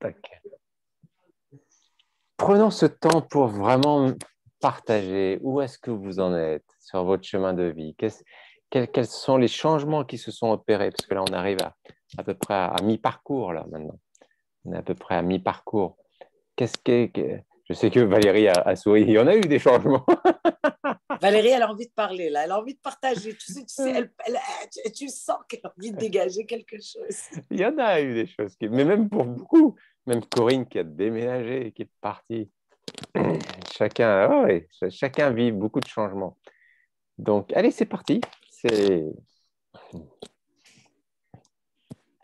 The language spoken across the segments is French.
Tac. Prenons ce temps pour vraiment partager où est-ce que vous en êtes sur votre chemin de vie. Quels sont les changements qui se sont opérés? Parce que là, on arrive à peu près à mi-parcours, là, maintenant. On est à peu près à mi-parcours. Je sais que Valérie a souri. Il y en a eu des changements. Valérie, elle a envie de parler, là. Elle a envie de partager. Tu sens qu'elle a envie de dégager quelque chose. Il y en a eu des choses. Mais même pour beaucoup. Même Corinne qui a déménagé, qui est partie. Chacun vit beaucoup de changements. Donc, allez, c'est parti. On va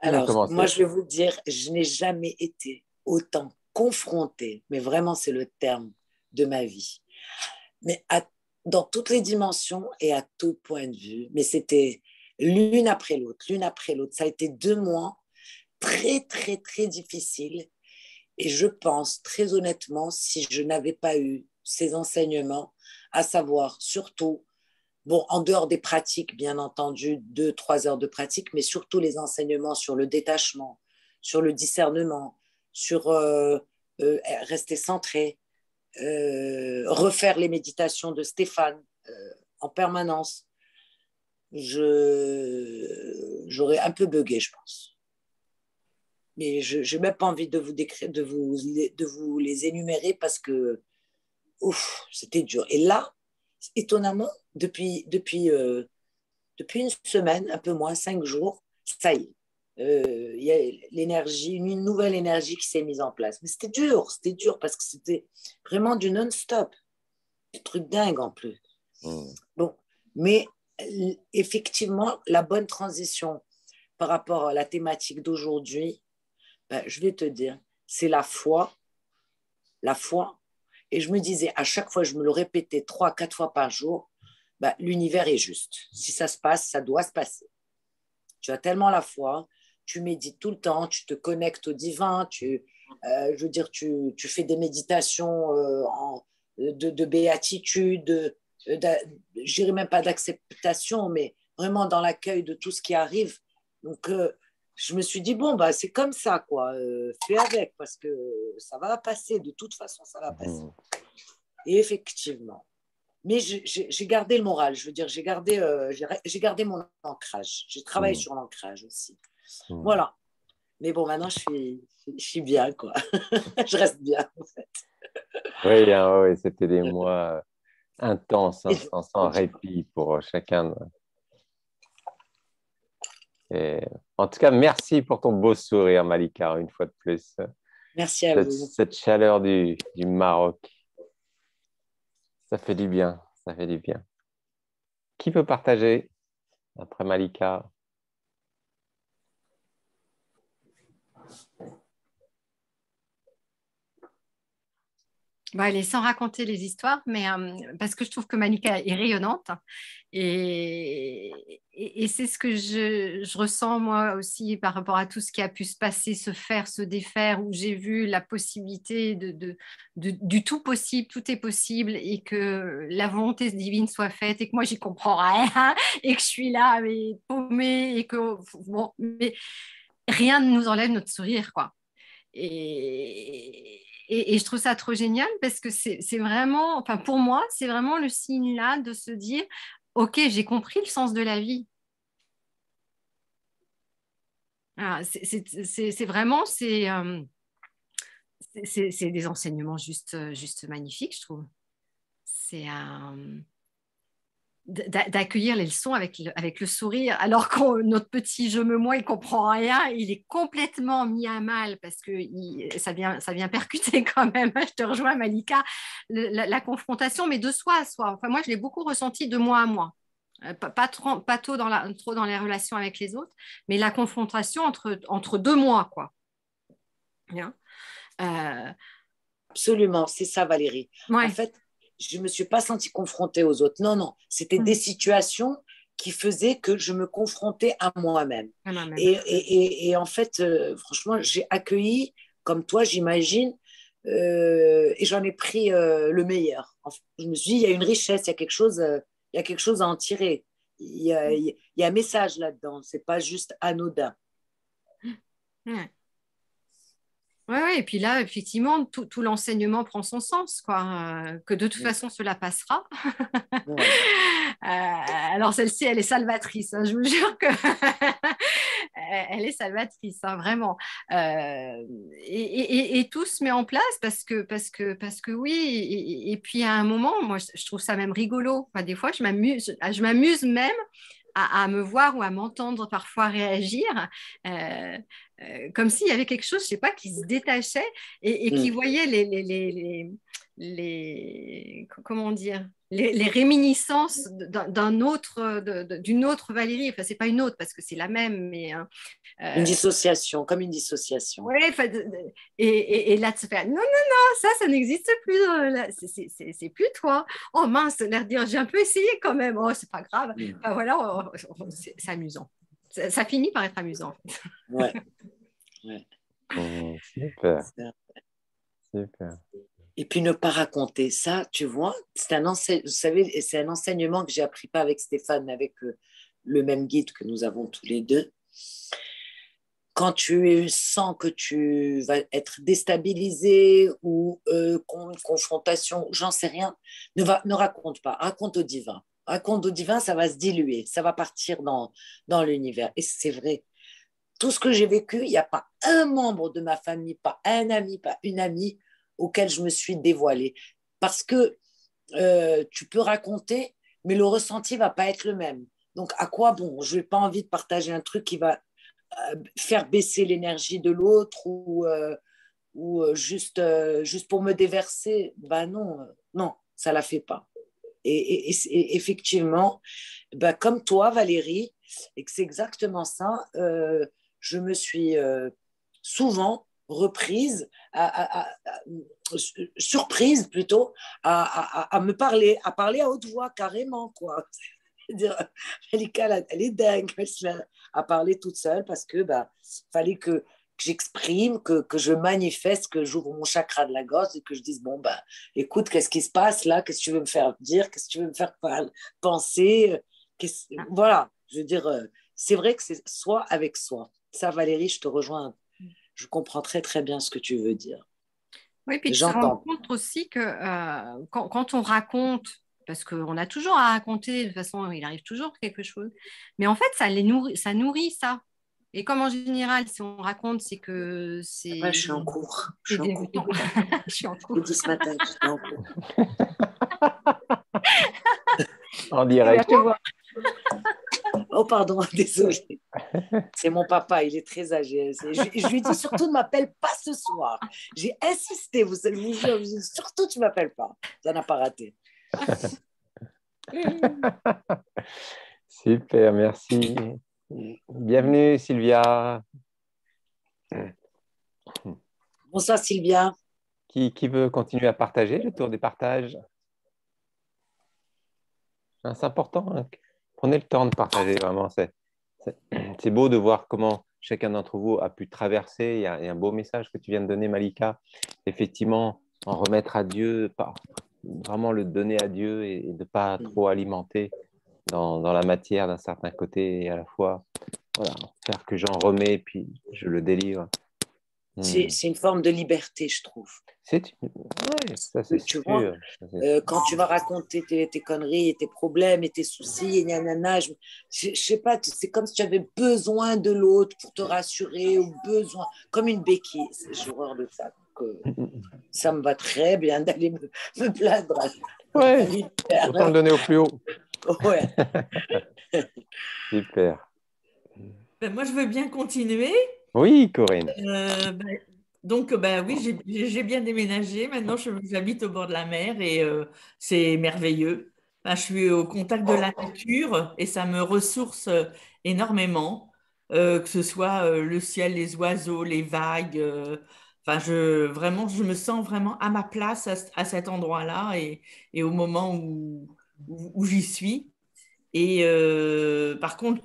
Alors, moi, commencer. je vais vous dire, je n'ai jamais été autant confrontée, mais vraiment, c'est le terme de ma vie. Mais dans toutes les dimensions et à tout point de vue. Mais c'était l'une après l'autre, l'une après l'autre. Ça a été 2 mois très, très, très difficiles. Et je pense, très honnêtement, si je n'avais pas eu ces enseignements, à savoir surtout, bon, en dehors des pratiques, bien entendu, 2, 3 heures de pratique, mais surtout les enseignements sur le détachement, sur le discernement, sur rester centré, refaire les méditations de Stéphane en permanence. J'aurais un peu bugué, je pense. Mais je n'ai même pas envie de vous décrire, de vous les énumérer parce que ouf, c'était dur. Et là, étonnamment, depuis une semaine, un peu moins, 5 jours, ça y est. Il y a l'énergie, une nouvelle énergie qui s'est mise en place. Mais c'était dur parce que c'était vraiment du non-stop. Des trucs dingues en plus. Bon, mais effectivement, la bonne transition par rapport à la thématique d'aujourd'hui, ben, je vais te dire, c'est la foi. La foi. Et je me disais, à chaque fois, je me le répétais 3, 4 fois par jour, ben, l'univers est juste. Si ça se passe, ça doit se passer. Tu as tellement la foi, tu médites tout le temps, tu te connectes au divin, je veux dire, tu fais des méditations de béatitude, je dirais même pas d'acceptation, mais vraiment dans l'accueil de tout ce qui arrive. Donc, je me suis dit, bon, bah, c'est comme ça, quoi. Fais avec, parce que ça va passer. De toute façon, ça va passer. Et effectivement. Mais j'ai gardé le moral. Je veux dire, j'ai gardé mon ancrage. J'ai travaillé sur l'ancrage aussi. Voilà. Mais bon, maintenant, je suis bien, quoi. Je reste bien, en fait. Oui, hein, oui, c'était des mois intenses, hein, sans répit pour chacun. Et, en tout cas, merci pour ton beau sourire, Malika, une fois de plus. Merci à vous. Cette chaleur du Maroc, ça fait du bien, ça fait du bien. Qui peut partager après Malika? Bon, allez, sans raconter les histoires, mais parce que je trouve que Malika est rayonnante et c'est ce que je ressens moi aussi par rapport à tout ce qui a pu se passer, se faire, se défaire, où j'ai vu la possibilité du tout possible, tout est possible et que la volonté divine soit faite et que moi j'y comprends rien et que je suis là mais paumée et que bon, mais rien ne nous enlève notre sourire, quoi. Et je trouve ça trop génial parce que c'est vraiment, enfin pour moi, c'est vraiment le signe là de se dire, ok, j'ai compris le sens de la vie. Ah, c'est vraiment, c'est des enseignements juste magnifiques, je trouve. C'est d'accueillir les leçons avec le sourire, alors que notre petit je me moi, il comprend rien, il est complètement mis à mal parce que ça vient percuter quand même. Je te rejoins, Malika, la confrontation, mais de soi à soi. Enfin, moi, je l'ai beaucoup ressenti de moi à moi. Pas trop dans les relations avec les autres, mais la confrontation entre deux moi, quoi. Bien. Absolument, c'est ça, Valérie. Ouais. En fait, je ne me suis pas sentie confrontée aux autres. Non, non, c'était des situations qui faisaient que je me confrontais à moi-même. Et en fait, franchement, j'ai accueilli, comme toi, j'imagine, et j'en ai pris le meilleur. Je me suis dit, il y a une richesse, il y a quelque chose à en tirer. Il y a un message là-dedans, c'est pas juste anodin. Ouais. Ouais, ouais, et puis là, effectivement, tout l'enseignement prend son sens, quoi. Que de toute façon, cela passera. Ouais. Alors celle-ci, elle est salvatrice, hein, je vous jure que elle est salvatrice, hein, vraiment. Et tout se met en place parce que oui. Et puis à un moment, moi, je trouve ça même rigolo. Enfin, des fois, je m'amuse même à me voir ou à m'entendre parfois réagir, euh, comme s'il y avait quelque chose, je sais pas, qui se détachait et qui Mm. voyait comment dire, les réminiscences d'une autre Valérie. Enfin, c'est pas une autre parce que c'est la même, mais Une euh, dissociation, comme une dissociation. ouais, enfin, et là, de se faire non, non, non, ça n'existe plus. Là, c'est plus toi. Oh mince, l'air de dire, j'ai un peu essayé quand même. Oh, c'est pas grave. Mm. Enfin, voilà, c'est amusant. Ça finit par être amusant. Ouais, ouais. Super, super. Et puis ne pas raconter ça, tu vois, vous savez, et c'est un enseignement que j'ai appris pas avec Stéphane, mais avec le même guide que nous avons tous les deux. Quand tu sens que tu vas être déstabilisé ou confrontation, j'en sais rien, ne raconte pas, raconte au divin. Raconte au divin, ça va se diluer, ça va partir dans l'univers. Et c'est vrai, tout ce que j'ai vécu, il n'y a pas un membre de ma famille, pas un ami, pas une amie auquel je me suis dévoilée. Parce que tu peux raconter, mais le ressenti ne va pas être le même. Donc, à quoi bon? Je n'ai pas envie de partager un truc qui va faire baisser l'énergie de l'autre ou juste pour me déverser. Ben non, non, ça ne la fait pas. Et effectivement, ben comme toi, Valérie, et que c'est exactement ça, je me suis souvent reprise, surprise plutôt, à me parler, à parler à haute voix carrément, quoi. Dire, Malika, elle est dingue, elle se met à parler toute seule parce que bah, fallait que j'exprime, que je manifeste, que j'ouvre mon chakra de la gorge et que je dise, bon, bah, écoute, qu'est-ce qui se passe là? Qu'est-ce que tu veux me faire dire? Qu'est-ce que tu veux me faire penser? Voilà, je veux dire, c'est vrai que c'est soi avec soi. Ça, Valérie, je te rejoins. Je comprends très, très bien ce que tu veux dire. Oui, puis de se rendre J'entends. compte aussi que quand on raconte, parce qu'on a toujours à raconter, de toute façon, il arrive toujours quelque chose, mais en fait, ça nourrit ça. Et comme en général, si on raconte, c'est que Ouais, je suis en c'est cours. Je suis en cours. débutant. Je suis en Je cours. l'ai dit ce matin, j'étais en cours. En Eh ben, direct. je te vois. Oh, pardon, désolé. C'est mon papa, il est très âgé. Je lui dis surtout ne m'appelle pas ce soir. J'ai insisté, je vous jure, je dis, surtout tu ne m'appelles pas. Ça n'a pas raté. Super, merci. Bienvenue, Sylvia. Bonsoir Sylvia. Qui veut continuer à partager le tour des partages? Hein, c'est important, hein. Prenez le temps de partager, vraiment. C'est- c'est beau de voir comment chacun d'entre vous a pu traverser. Il y a un beau message que tu viens de donner, Malika. Effectivement, en remettre à Dieu, vraiment le donner à Dieu et de ne pas trop alimenter dans la matière d'un certain côté et à la fois, voilà, faire que j'en remets puis je le délivre. C'est une forme de liberté, je trouve. Ouais, ça c'est Tu vois, sûr. Ça, c'est sûr. quand tu vas raconter tes conneries et tes problèmes et tes soucis, et nanana, je sais pas, c'est comme si tu avais besoin de l'autre pour te rassurer ou besoin, comme une béquille. J'ai horreur de ça. Donc, ça me va très bien d'aller me plaindre à Ouais, autant le l'univers. donner au plus haut. Ouais. Super. Ben, moi, je veux bien continuer. Oui, Corinne. Donc, oui, j'ai bien déménagé. Maintenant, j'habite au bord de la mer et c'est merveilleux. Ben, je suis au contact de la nature et ça me ressource énormément, que ce soit le ciel, les oiseaux, les vagues. Enfin, vraiment, je me sens vraiment à ma place à cet endroit-là et au moment où j'y suis. Et par contre,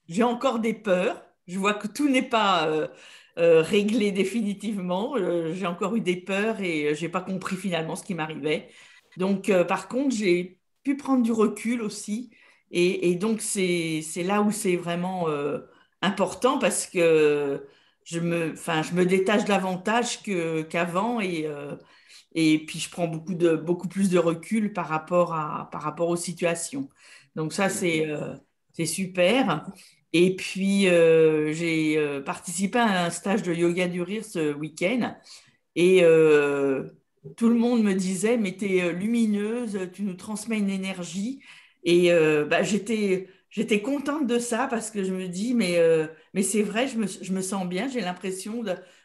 j'ai encore des peurs. Je vois que tout n'est pas réglé définitivement. J'ai encore eu des peurs et j'ai pas compris finalement ce qui m'arrivait. Donc, par contre, j'ai pu prendre du recul aussi. Et donc, c'est là où c'est vraiment important parce que je me détache davantage qu'avant et puis je prends beaucoup plus de recul par rapport aux situations. Donc ça, c'est super. Et puis, j'ai participé à un stage de yoga du rire ce week-end et tout le monde me disait, mais tu es lumineuse, tu nous transmets une énergie. Et j'étais contente de ça parce que je me dis, mais c'est vrai, je me sens bien, j'ai l'impression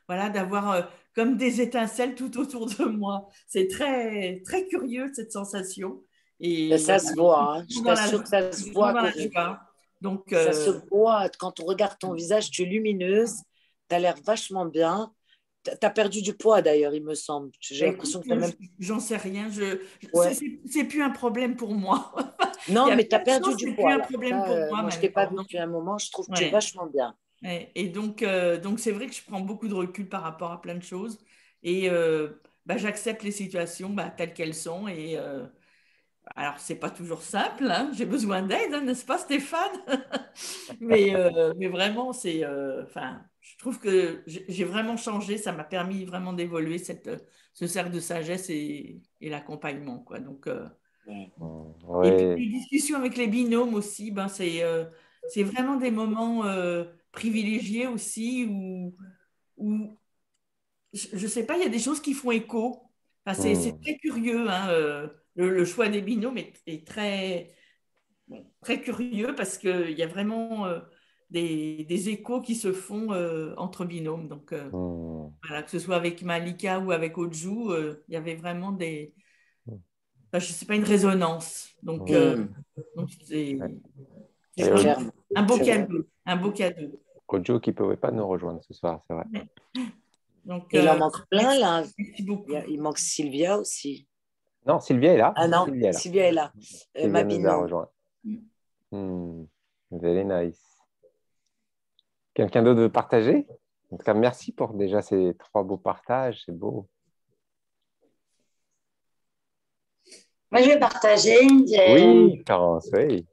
voilà, d'avoir comme des étincelles tout autour de moi. C'est très, très curieux cette sensation. Ben, Et ça voilà, se je suis voit, hein. Je toujours dans la t'assure joie. que ça Je se suis toujours voit, dans la Corinne. joie. Donc, Ça se voit. Quand on regarde ton visage, tu es lumineuse, tu as l'air vachement bien. Tu as perdu du poids d'ailleurs, il me semble. J'ai bah, écoute, l'impression que tu as même. j'en sais rien. Ouais. C'est plus un problème pour moi. Il y Non, a mais tu as plein de perdu choses, du c'est plus poids un là. problème Ça, pour moi moi, je ne t'ai pas maintenant. vu depuis un moment. Je trouve que tu es Ouais. vachement bien. Ouais. Et donc c'est vrai que je prends beaucoup de recul par rapport à plein de choses. Et j'accepte les situations telles qu'elles sont. Et alors, c'est pas toujours simple, hein. J'ai besoin d'aide, hein, n'est-ce pas, Stéphane? Mais vraiment, je trouve que j'ai vraiment changé. Ça m'a permis vraiment d'évoluer ce cercle de sagesse et l'accompagnement, quoi. Donc, et puis Oui. les discussions avec les binômes aussi, c'est vraiment des moments privilégiés aussi où je sais pas, il y a des choses qui font écho. Enfin, c'est Hmm. très curieux, hein, le choix des binômes est très, bon, très curieux parce qu'il y a vraiment des échos qui se font entre binômes. Donc, Hmm. voilà, que ce soit avec Malika ou avec Oju, il y avait vraiment je sais pas, une résonance. Hmm. Donc Ouais. c'est Et C'est vraiment clair. un beau C'est vrai. cadeau, un beau cadeau. Kojo qui ne pouvait pas nous rejoindre ce soir, c'est vrai. Ouais. Donc, Et il en manque plein merci, là. merci beaucoup. Il manque Sylvia aussi. Non, Sylvia est là. Ah non, Sylvia est là. Sylvia est là. Ma Sylvia nous a binôme. rejoint. Very nice. Quelqu'un d'autre veut partager? En tout cas, merci pour déjà ces 3 beaux partages. C'est beau. Moi, je vais partager. Oui, Florence, oui.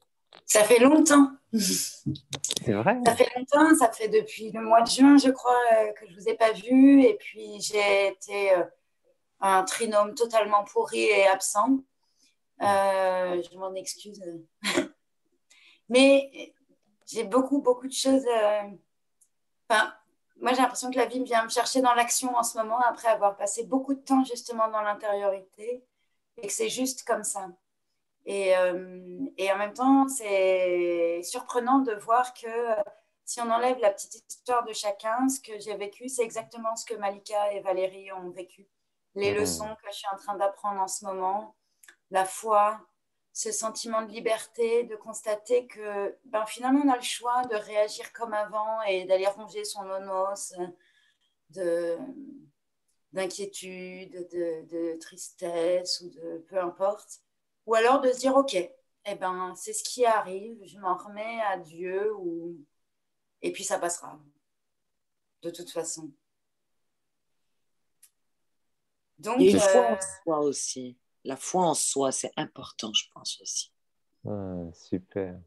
Ça fait longtemps. C'est vrai. Ça fait longtemps, ça fait depuis le mois de juin, je crois, que je ne vous ai pas vu. Et puis, j'ai été un trinôme totalement pourri et absent. Je m'en excuse. Mais j'ai beaucoup, beaucoup de choses. Enfin, moi, j'ai l'impression que la vie vient me chercher dans l'action en ce moment, après avoir passé beaucoup de temps justement dans l'intériorité, et que c'est juste comme ça. Et en même temps, c'est surprenant de voir que si on enlève la petite histoire de chacun, ce que j'ai vécu, c'est exactement ce que Malika et Valérie ont vécu. Les leçons Hmm. que je suis en train d'apprendre en ce moment, la foi, ce sentiment de liberté, de constater que finalement, on a le choix de réagir comme avant et d'aller ronger son nonos de, d'inquiétude, de tristesse ou de peu importe. Ou alors de se dire, OK, c'est ce qui arrive, je m'en remets à Dieu et puis ça passera, de toute façon. Donc, Il y a une foi en soi aussi. La foi en soi, c'est important, je pense aussi. Super.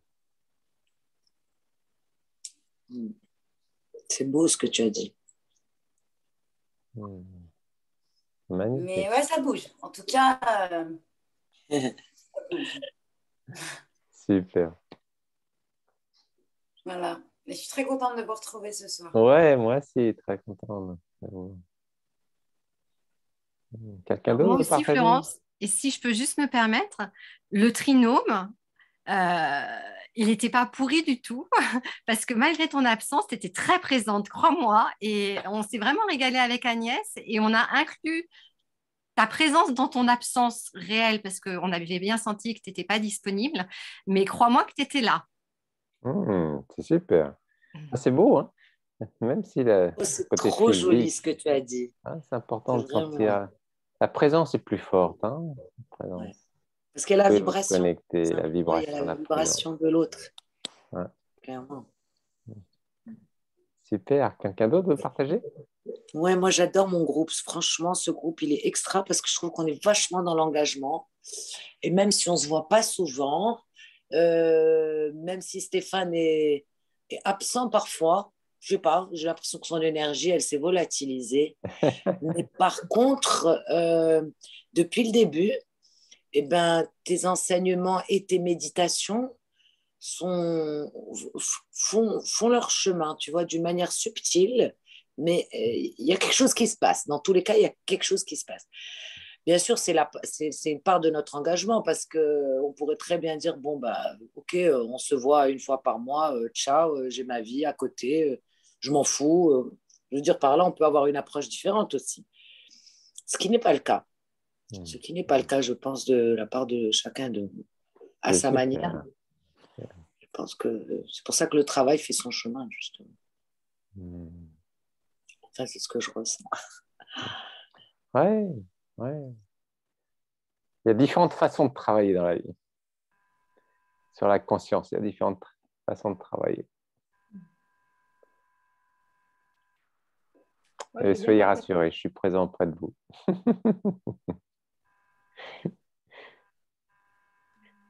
C'est beau ce que tu as dit. Magnifique. mais ouais, ça bouge. En tout cas, ça bouge. Super. Voilà. Mais je suis très contente de vous retrouver ce soir. Ouais, moi aussi, très content. Quelqu'un Moi d'autre veut aussi, partager? Florence, et si je peux juste me permettre, le trinôme, il n'était pas pourri du tout, parce que malgré ton absence, tu étais très présente, crois-moi, et on s'est vraiment régalé avec Agnès, et on a inclus ta présence dans ton absence réelle, parce qu'on avait bien senti que tu n'étais pas disponible, mais crois-moi que tu étais là. C'est super. Ah, c'est beau, hein? Même si le Oh, c'est côté trop joli physique, ce que tu as dit. hein, c'est important C'est de vraiment. sentir. La présence est plus forte, hein? La Ouais. présence. Parce qu'il y a la Vous pouvez vous vibration. connecter, C'est la important, il y a vibration, la la présence. vibration de l'autre, Ouais. clairement. Super. Quelqu'un d'autre veut partager? Ouais, moi j'adore mon groupe. Franchement, ce groupe, il est extra parce que je trouve qu'on est vachement dans l'engagement. Et même si on ne se voit pas souvent, même si Stéphane est absent parfois, je sais pas, j'ai l'impression que son énergie, elle s'est volatilisée. Mais par contre, depuis le début, eh ben, tes enseignements et tes méditations sont, font leur chemin, tu vois, d'une manière subtile, mais il y a quelque chose qui se passe. Dans tous les cas, il y a quelque chose qui se passe. Bien sûr, c'est une part de notre engagement parce qu'on pourrait très bien dire, bon, bah, ok, on se voit une fois par mois, ciao, j'ai ma vie à côté, je m'en fous. Je veux dire, par là, on peut avoir une approche différente aussi. Ce qui n'est pas le cas. Ce qui n'est pas le cas, je pense, de la part de chacun à C'est sa super. manière. Je pense que c'est pour ça que le travail fait son chemin, justement. Ça, c'est ce que je ressens. Ouais, ouais. Il y a différentes façons de travailler dans la vie. Sur la conscience, il y a différentes façons de travailler. Et soyez rassurés, je suis présent auprès de vous. Je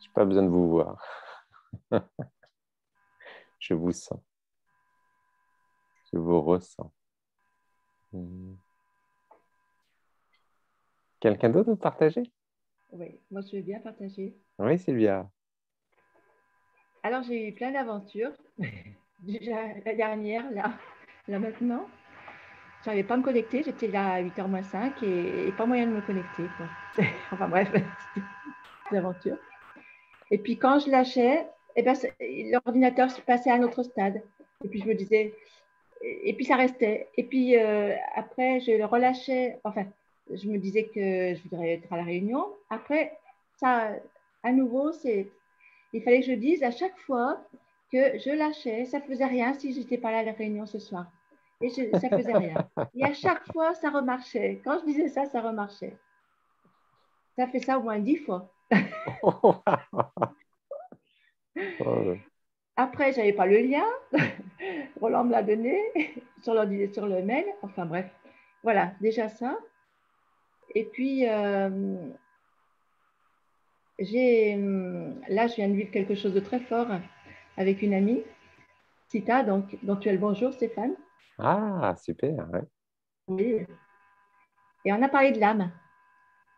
n'ai pas besoin de vous voir. Je vous sens. Je vous ressens. Quelqu'un d'autre veut partager? Oui, moi je vais bien partager. Oui, Sylvia. Alors j'ai eu plein d'aventures. Déjà la dernière, là maintenant, je n'arrivais pas à me connecter. J'étais là à 8h moins 5 et pas moyen de me connecter, quoi. Enfin bref, c'était des aventures. Et puis quand je lâchais, eh ben, l'ordinateur se passait à un autre stade. Et puis je me disais, et puis ça restait. Et puis après, je le relâchais. Enfin, je me disais que je voudrais être à la réunion. Après, ça, à nouveau, il fallait que je dise à chaque fois que je lâchais. Ça ne faisait rien si je n'étais pas là à la réunion ce soir. Et ça ne faisait rien. Et à chaque fois, ça remarchait. Quand je disais ça, ça remarchait. Ça fait ça au moins 10 fois. Après, je n'avais pas le lien. Roland me l'a donné sur le mail. Enfin bref, voilà, déjà ça. Et puis, là, je viens de vivre quelque chose de très fort avec une amie, Sita, donc, dont tu as le bonjour, Stéphane. Ah, super. Ouais. Oui. Et on a parlé de l'âme.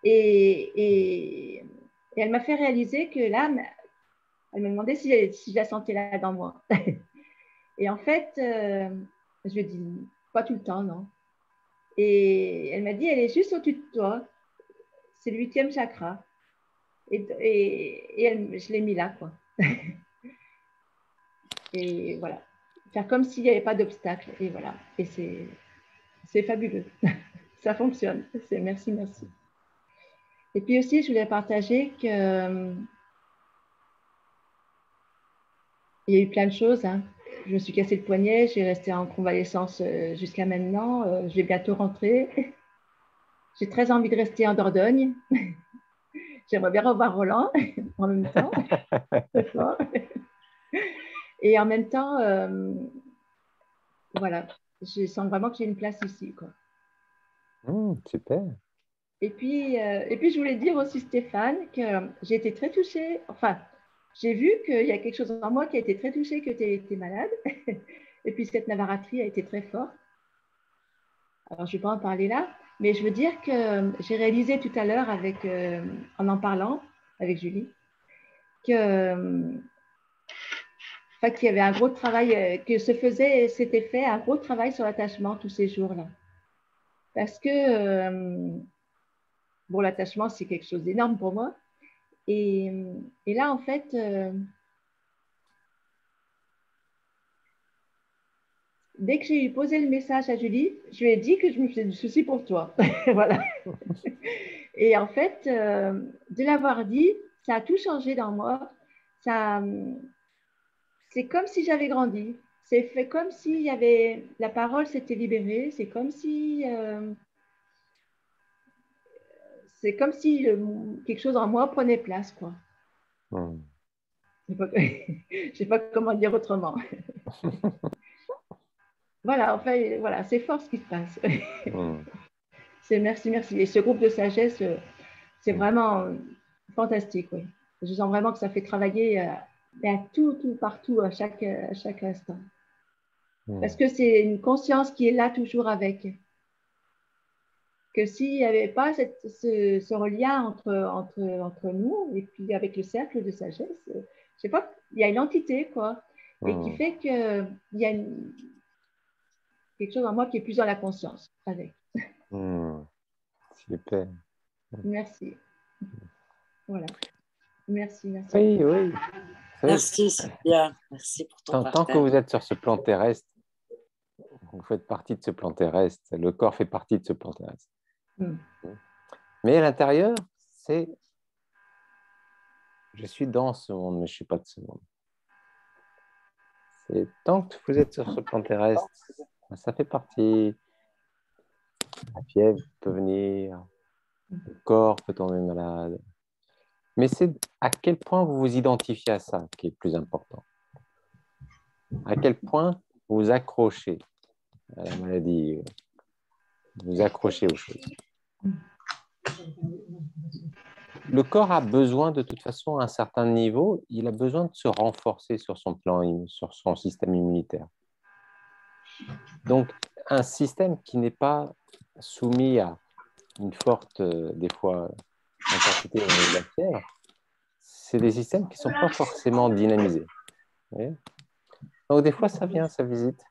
Et elle m'a fait réaliser que l'âme, elle me demandait si je la sentais là dans moi. Et en fait, je lui ai dit, pas tout le temps, non. Et elle m'a dit, elle est juste au-dessus de toi. C'est le 8e chakra. Et je l'ai mis là, quoi. Et voilà. Faire comme s'il n'y avait pas d'obstacle. Et voilà. Et c'est fabuleux. Ça fonctionne. Merci, merci. Et puis aussi, je voulais partager que il y a eu plein de choses. Hein. Je me suis cassé le poignet, j'ai resté en convalescence jusqu'à maintenant. Je vais bientôt rentrer. J'ai très envie de rester en Dordogne. J'aimerais bien revoir Roland en même temps. Très fort. Et en même temps, voilà, je sens vraiment que j'ai une place ici, quoi. Super. Et puis, je voulais dire aussi, Stéphane, que j'ai été très touchée. Enfin, j'ai vu qu'il y a quelque chose en moi qui a été très touché, que tu étais malade. Et puis, cette navaratrie a été très forte. Alors, je ne vais pas en parler là, mais je veux dire que j'ai réalisé tout à l'heure, en parlant avec Julie, qu'il y avait un gros travail, s'était fait un gros travail sur l'attachement tous ces jours-là. Parce que, bon, l'attachement, c'est quelque chose d'énorme pour moi. Et là, en fait, dès que j'ai posé le message à Julie, je lui ai dit que je me faisais du souci pour toi. Voilà. Et en fait, de l'avoir dit, ça a tout changé dans moi. C'est comme si j'avais grandi. C'est fait comme si la parole s'était libérée. C'est comme si quelque chose en moi prenait place, quoi. Je ne sais pas comment dire autrement. Voilà, enfin, voilà, c'est fort ce qui se passe. Merci, merci. Et ce groupe de sagesse, c'est vraiment fantastique, oui. Je sens vraiment que ça fait travailler à tout, partout, à chaque instant. Parce que c'est une conscience qui est là toujours avec. Que s'il n'y avait pas ce lien entre nous et puis avec le cercle de sagesse, je sais pas, il y a une entité, quoi, et qui fait qu'il y a quelque chose en moi qui est plus dans la conscience avec. Super. Merci. Voilà. Merci. Oui, oui. Merci Sylvia, merci pour ton Tant que partage. vous êtes sur ce plan terrestre, vous faites partie de ce plan terrestre, le corps fait partie de ce plan terrestre. Mais à l'intérieur, je suis dans ce monde, mais je ne suis pas de ce monde. Tant que vous êtes sur ce plan terrestre, ça fait partie. La fièvre peut venir, le corps peut tomber malade. Mais c'est à quel point vous vous identifiez à ça qui est le plus important. À quel point vous vous accrochez à la maladie, vous accrochez aux choses. Le corps a besoin de toute façon à un certain niveau, il a besoin de se renforcer sur son plan, sur son système immunitaire. Donc, un système qui n'est pas soumis à une forte, des fois, intensité de la fièvre, c'est des systèmes qui ne sont pas forcément dynamisés. Donc, des fois, ça vient, ça visite.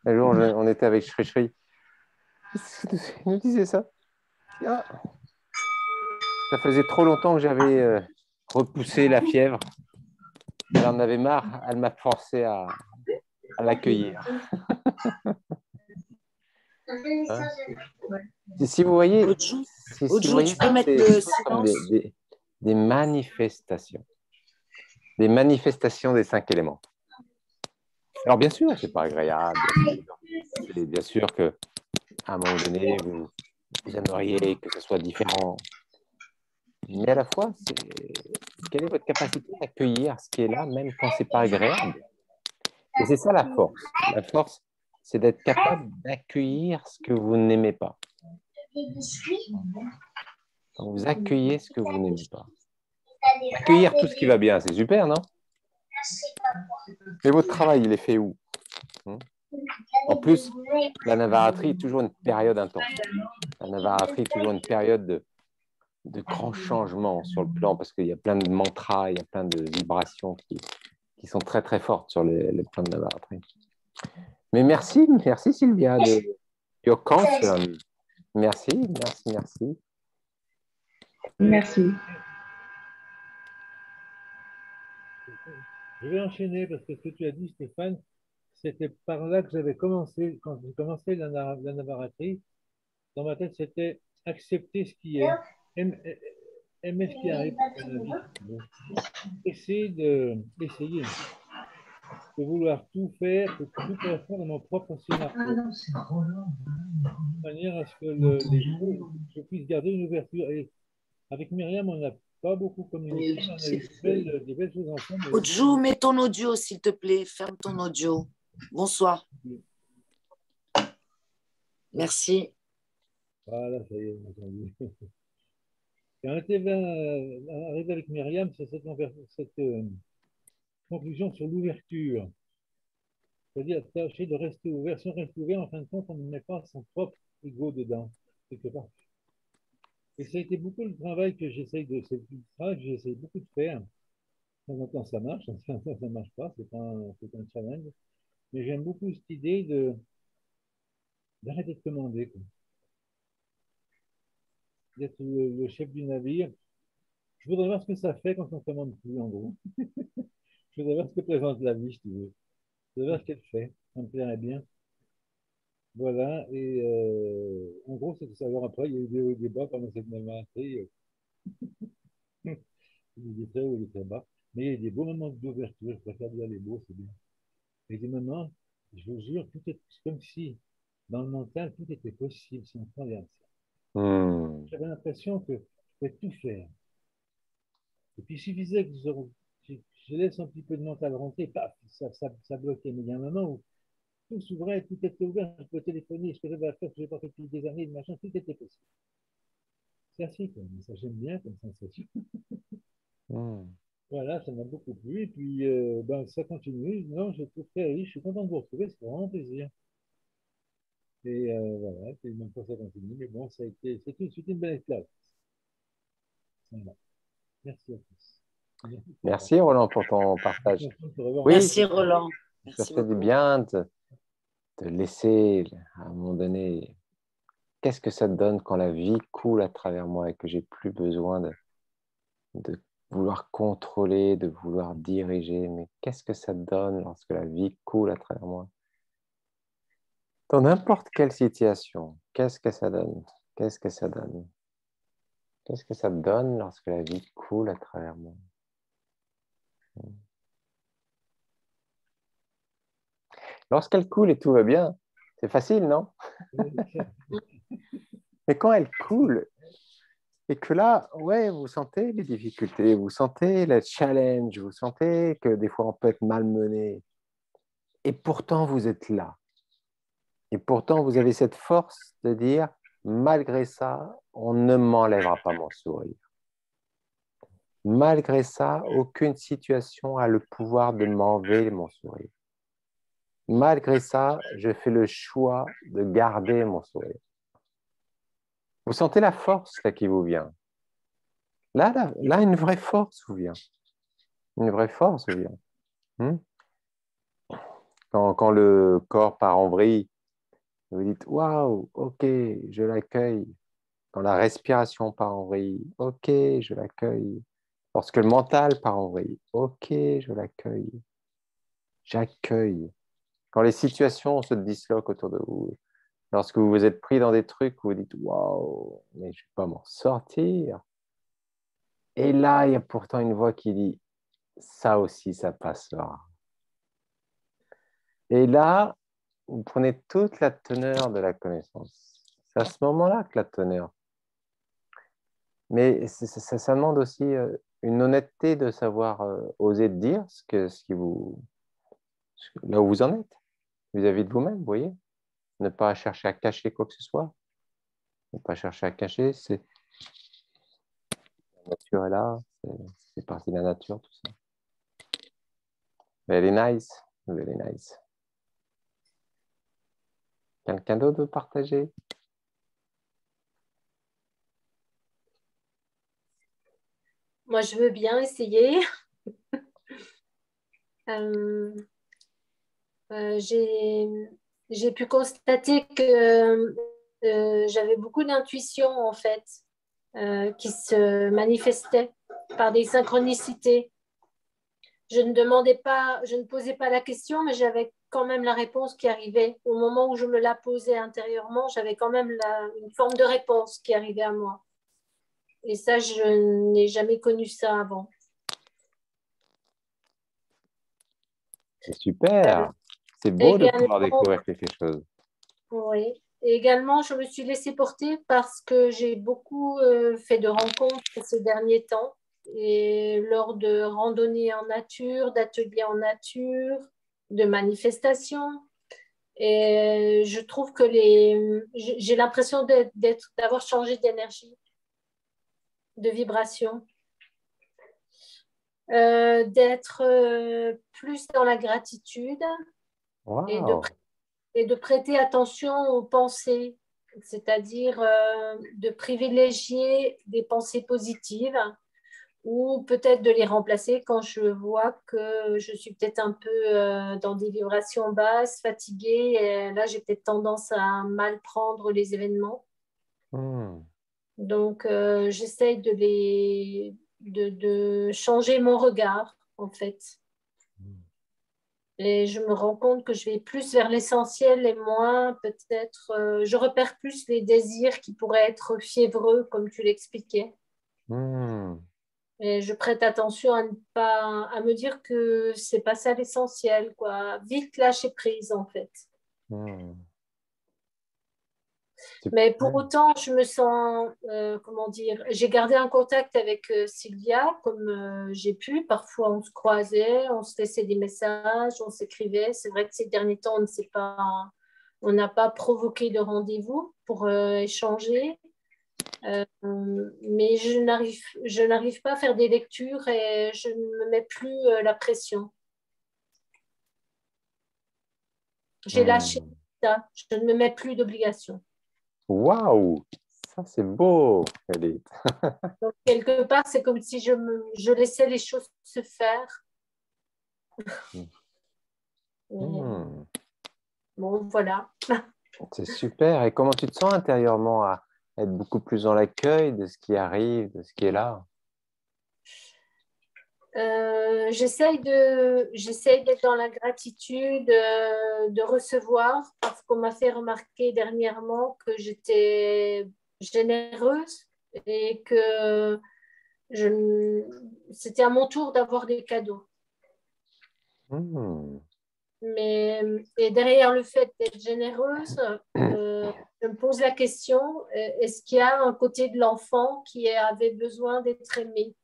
Un jour, on était avec Shri Shri. Il nous disait ça. Ah, ça faisait trop longtemps que j'avais repoussé la fièvre. Elle en avait marre. Elle m'a forcé à l'accueillir. Si vous voyez, Tu peux mettre le silence. Des manifestations. Des manifestations des 5 éléments. Alors, bien sûr, ce n'est pas agréable. Bien sûr qu'à un moment donné, vous aimeriez que ce soit différent. Mais à la fois, quelle est votre capacité à accueillir ce qui est là, même quand ce n'est pas agréable? Et c'est ça la force. La force, c'est d'être capable d'accueillir ce que vous n'aimez pas. Quand vous accueillez ce que vous n'aimez pas. Accueillir tout ce qui va bien, c'est super, non? Mais votre travail, il est fait où? En plus, la Navaratri est toujours une période intense. La Navaratri est toujours une période de grands changements sur le plan, parce qu'il y a plein de mantras, il y a plein de vibrations qui sont très très fortes sur les plans de Navaratri. Mais merci Sylvia de your concern. Merci. Merci. Je vais enchaîner parce que ce que tu as dit, Stéphane, c'était par là que j'avais commencé. Quand j'ai commencé la Navaratri, dans ma tête, c'était accepter ce qui est, aimer ce qui arrive dans la vie. Essayer de vouloir tout faire, de tout faire dans mon propre scénario. De manière à ce que je puisse garder une ouverture. Et avec Myriam, on n'a pas beaucoup communiqué, mais on a eu des belles choses ensemble. Ojo, mets ton audio, s'il te plaît. Ferme ton audio. Bonsoir. Merci. Voilà, ça y est, on a entendu. Quand on était arrivé avec Myriam, c'est cette conclusion sur l'ouverture. C'est-à-dire tâcher de rester ouvert. Si on reste ouvert, en fin de compte, on ne met pas son propre ego dedans, quelque part. Et ça a été beaucoup le travail que j'essaye beaucoup de faire. De temps en temps, ça marche, de temps en temps, ça ne marche pas, c'est un challenge. Mais j'aime beaucoup cette idée d'arrêter de commander, quoi. D'être le chef du navire. Je voudrais voir ce que ça fait quand on ne commande plus, en gros. Je voudrais voir ce que présente la vie, si tu veux. Je voudrais voir ce qu'elle fait. Ça me plairait bien. Voilà, et en gros, c'est de savoir après, il y a eu des hauts et des bas pendant cette même année. Il y a des très hauts et des très bas. Mais il y a des beaux moments d'ouverture, je préfère dire les beaux, c'est bien. Et des moments, je vous jure, tout est comme si, dans le mental, tout était possible si on croyait à ça. J'avais l'impression que je pouvais tout faire. Et puis il suffisait que je laisse un petit peu de mental rentrer, paf, ça bloquait. Mais il y a un moment où tout s'ouvrait, tout était ouvert, je peux téléphoner, ce que j'avais à faire, ce que je n'ai pas fait depuis des années, machin, tout était possible. C'est assez, quoi. Mais ça, j'aime bien comme sensation. Voilà, ça m'a beaucoup plu. Et puis, ben, ça continue. Non, je trouve très riche. Je suis content de vous retrouver. C'est vraiment un plaisir. Et voilà, puis maintenant ça continue. Mais bon, ça a été, c'était une belle éclate. Voilà. Merci à tous. Merci, Clara. Merci Roland pour ton On partage. se revoit Oui, Merci Roland. ça Merci fait du beaucoup. bien de laisser à un moment donné. Qu'est-ce que ça te donne quand la vie coule à travers moi et que j'ai plus besoin de vouloir contrôler, de vouloir diriger, mais qu'est-ce que ça te donne lorsque la vie coule à travers moi? Dans n'importe quelle situation, qu'est-ce que ça donne? Qu'est-ce que ça donne? Qu'est-ce que ça te donne lorsque la vie coule à travers moi? Lorsqu'elle coule et tout va bien, c'est facile, non? Mais quand elle coule et que là, ouais, vous sentez les difficultés, vous sentez le challenge, vous sentez que des fois on peut être malmené, et pourtant vous êtes là. Et pourtant vous avez cette force de dire, malgré ça, on ne m'enlèvera pas mon sourire. Malgré ça, aucune situation a le pouvoir de m'enlever mon sourire. Malgré ça, je fais le choix de garder mon sourire. Vous sentez la force là, qui vous vient. Là, une vraie force vous vient. Une vraie force vous vient. Quand le corps part en vrille, vous dites waouh, ok, je l'accueille. Quand la respiration part en vrille, ok, je l'accueille. Lorsque le mental part en vrille, ok, je l'accueille. J'accueille. Quand les situations se disloquent autour de vous, lorsque vous vous êtes pris dans des trucs où vous dites waouh, mais je ne vais pas m'en sortir. Et là, il y a pourtant une voix qui dit ça aussi, ça passera. Et là, vous prenez toute la teneur de la connaissance. C'est à ce moment-là que la teneur. Mais ça demande aussi une honnêteté de savoir oser dire là où vous en êtes, vis-à-vis de vous-même, vous voyez. Ne pas chercher à cacher quoi que ce soit. Ne pas chercher à cacher, la nature est là, c'est partie de la nature, tout ça. Very nice, very nice. Quelqu'un d'autre veut partager? Moi, je veux bien essayer. Euh, j'ai pu constater que j'avais beaucoup d'intuition, en fait, qui se manifestait par des synchronicités. Je ne demandais pas, je ne posais pas la question, mais j'avais quand même la réponse qui arrivait. Au moment où je me la posais intérieurement, j'avais quand même une forme de réponse qui arrivait à moi. Et ça, je n'ai jamais connu ça avant. C'est super. C'est beau de pouvoir découvrir quelque chose. Oui. Et également, je me suis laissée porter parce que j'ai beaucoup fait de rencontres ces derniers temps. Et lors de randonnées en nature, d'ateliers en nature, de manifestations. Et je trouve que j'ai l'impression d'avoir changé d'énergie, de vibration, d'être plus dans la gratitude Wow. et de prêter attention aux pensées, c'est-à-dire de privilégier des pensées positives ou peut-être de les remplacer quand je vois que je suis peut-être un peu dans des vibrations basses, fatiguée. Et là, j'ai peut-être tendance à mal prendre les événements. Donc, j'essaye de changer mon regard, en fait. Et je me rends compte que je vais plus vers l'essentiel et moins peut-être, je repère plus les désirs qui pourraient être fiévreux, comme tu l'expliquais. Et je prête attention à ne pas, à me dire que c'est pas ça l'essentiel, quoi. Vite lâcher prise, en fait. Mais pour autant, je me sens, comment dire, j'ai gardé un contact avec Sylvia comme j'ai pu. Parfois, on se croisait, on se laissait des messages, on s'écrivait. C'est vrai que ces derniers temps, on n'a pas provoqué de rendez-vous pour échanger. Mais je n'arrive pas à faire des lectures et je ne me mets plus la pression. J'ai lâché ça. Je ne me mets plus d'obligation. Waouh, ça c'est beau, Edith. Donc, quelque part, c'est comme si je laissais les choses se faire. Hmm. Bon, voilà. C'est super. Et comment tu te sens intérieurement à être beaucoup plus dans l'accueil de ce qui arrive, de ce qui est là? J'essaye d'être dans la gratitude, de recevoir, parce qu'on m'a fait remarquer dernièrement que j'étais généreuse et que c'était à mon tour d'avoir des cadeaux. Hmm. Et derrière le fait d'être généreuse, je me pose la question, est-ce qu'il y a un côté de l'enfant qui avait besoin d'être aimé?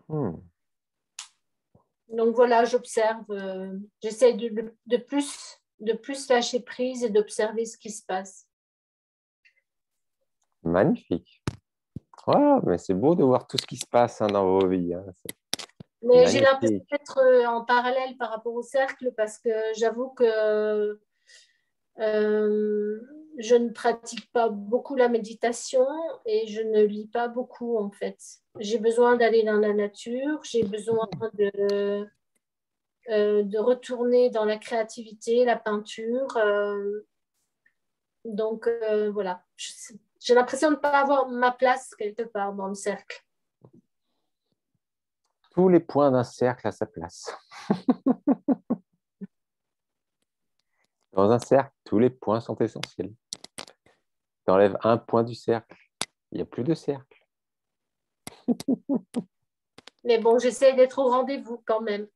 Hmm. Donc voilà, j'observe, j'essaie de plus lâcher prise et d'observer ce qui se passe. Magnifique. Ouais, mais c'est beau de voir tout ce qui se passe dans vos vies. Hein. Mais j'ai Magnifique. l'impression d'être en parallèle par rapport au cercle parce que j'avoue que je ne pratique pas beaucoup la méditation et je ne lis pas beaucoup en fait. J'ai besoin d'aller dans la nature, j'ai besoin de retourner dans la créativité, la peinture. Donc voilà, j'ai l'impression de ne pas avoir ma place quelque part dans le cercle. Tous les points d'un cercle à sa place. Dans un cercle, tous les points sont essentiels. Tu enlèves un point du cercle, il n'y a plus de cercle. Mais bon, j'essaie d'être au rendez-vous quand même.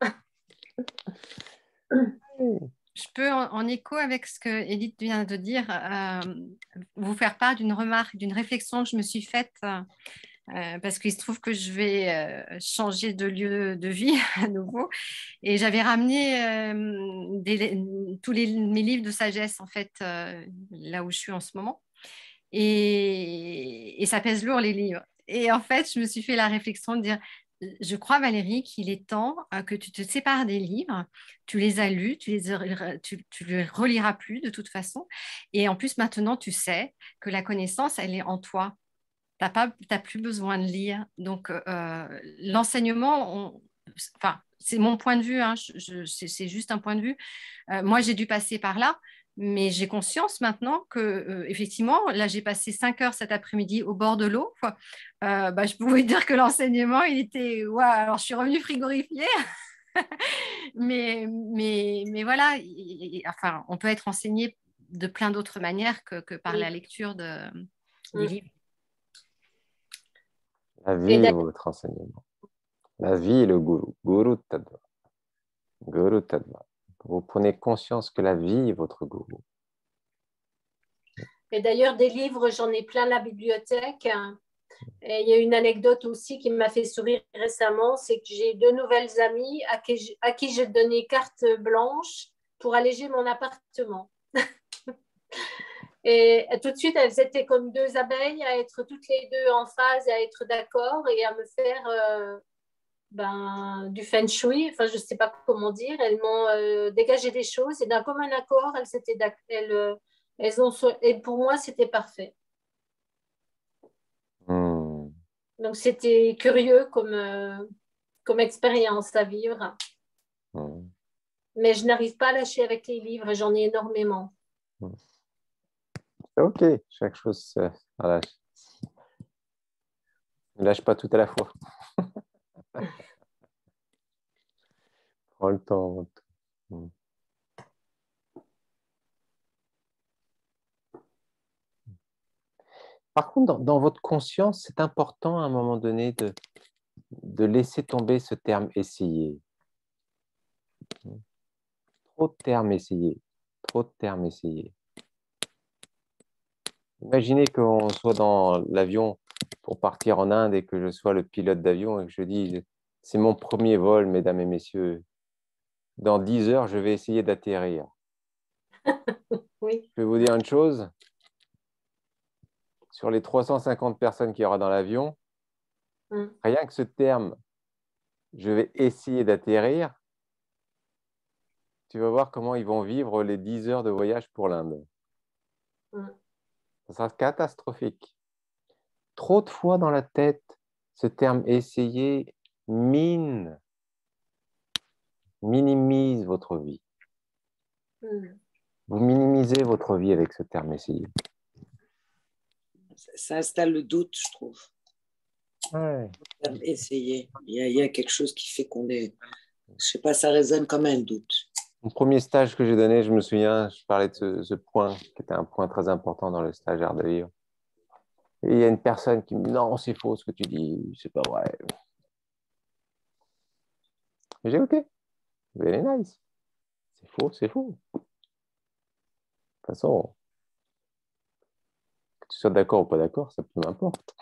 Je peux, en écho avec ce que Edith vient de dire, vous faire part d'une remarque, d'une réflexion que je me suis faite, parce qu'il se trouve que je vais changer de lieu de vie à nouveau. Et j'avais ramené tous mes livres de sagesse, en fait, là où je suis en ce moment. Et ça pèse lourd, les livres. Et en fait, je me suis fait la réflexion de dire, je crois, Valérie, qu'il est temps que tu te sépares des livres. Tu les as lus, tu les reliras plus de toute façon. Et en plus, maintenant, tu sais que la connaissance, elle est en toi. T'as plus besoin de lire. Donc, l'enseignement, enfin, c'est mon point de vue, hein, c'est juste un point de vue. Moi, j'ai dû passer par là, mais j'ai conscience maintenant que, effectivement, là, j'ai passé 5 heures cet après-midi au bord de l'eau. Je pouvais dire que l'enseignement, il était. Ouais, alors, je suis revenue frigorifiée. mais voilà, enfin, on peut être enseigné de plein d'autres manières que par la lecture des livres. La vie est votre enseignement. La vie est le gourou. Guru Tattva. Guru Tattva. Vous prenez conscience que la vie est votre gourou. Et d'ailleurs, des livres, j'en ai plein à la bibliothèque. Et il y a une anecdote aussi qui m'a fait sourire récemment, c'est que j'ai 2 nouvelles amies à qui j'ai donné carte blanche pour alléger mon appartement. Et tout de suite, elles étaient comme 2 abeilles à être toutes les 2 en phase, à être d'accord et à me faire du feng shui. Enfin, je ne sais pas comment dire. Elles m'ont dégagé des choses et d'un commun accord, et pour moi, c'était parfait. Donc, c'était curieux comme expérience à vivre. Mais je n'arrive pas à lâcher avec les livres, j'en ai énormément. C'est OK, chaque chose lâche. Ne lâche pas tout à la fois. Prends le temps. Par contre, dans votre conscience, c'est important à un moment donné de laisser tomber ce terme essayer. Trop de termes essayer. Trop de termes essayer. Imaginez qu'on soit dans l'avion pour partir en Inde et que je sois le pilote d'avion et que je dis c'est mon premier vol, mesdames et messieurs. Dans 10 heures, je vais essayer d'atterrir. Oui. Je vais vous dire une chose. Sur les 350 personnes qu'il y aura dans l'avion, rien que ce terme, je vais essayer d'atterrir, tu vas voir comment ils vont vivre les 10 heures de voyage pour l'Inde. Ça sera catastrophique. Trop de fois dans la tête, ce terme essayer minimise votre vie. Vous minimisez votre vie avec ce terme essayer. Ça installe le doute, je trouve. Ouais. Essayer. Il y a quelque chose qui fait qu'on est... Je sais pas, ça résonne comme un doute. Mon premier stage que j'ai donné, je me souviens, je parlais de ce point, qui était un point très important dans le stage Art de vivre. Et il y a une personne qui me dit, non, c'est faux ce que tu dis, c'est pas vrai. Et j'ai dit, ok, very nice. C'est faux, c'est faux. De toute façon, que tu sois d'accord ou pas d'accord, ça peu m'importe.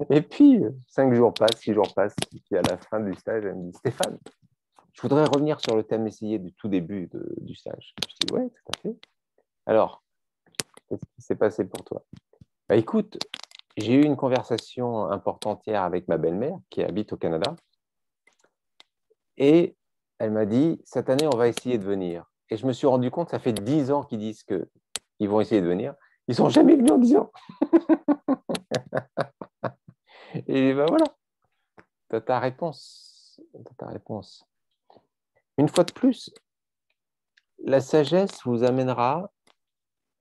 Et puis, 5 jours passent, 6 jours passent, et puis à la fin du stage, elle me dit, Stéphane, je voudrais revenir sur le thème essayé du tout début du stage. Je dis, ouais, tout à fait. Alors, qu'est-ce qui s'est passé pour toi? Bah, écoute, j'ai eu une conversation importante hier avec ma belle-mère qui habite au Canada. Et elle m'a dit, cette année, on va essayer de venir. Et je me suis rendu compte, ça fait 10 ans qu'ils disent qu'ils vont essayer de venir. Ils ne sont jamais venus en 10 ans. Et ben voilà, tu as ta réponse. T'as ta réponse. Une fois de plus, la sagesse vous amènera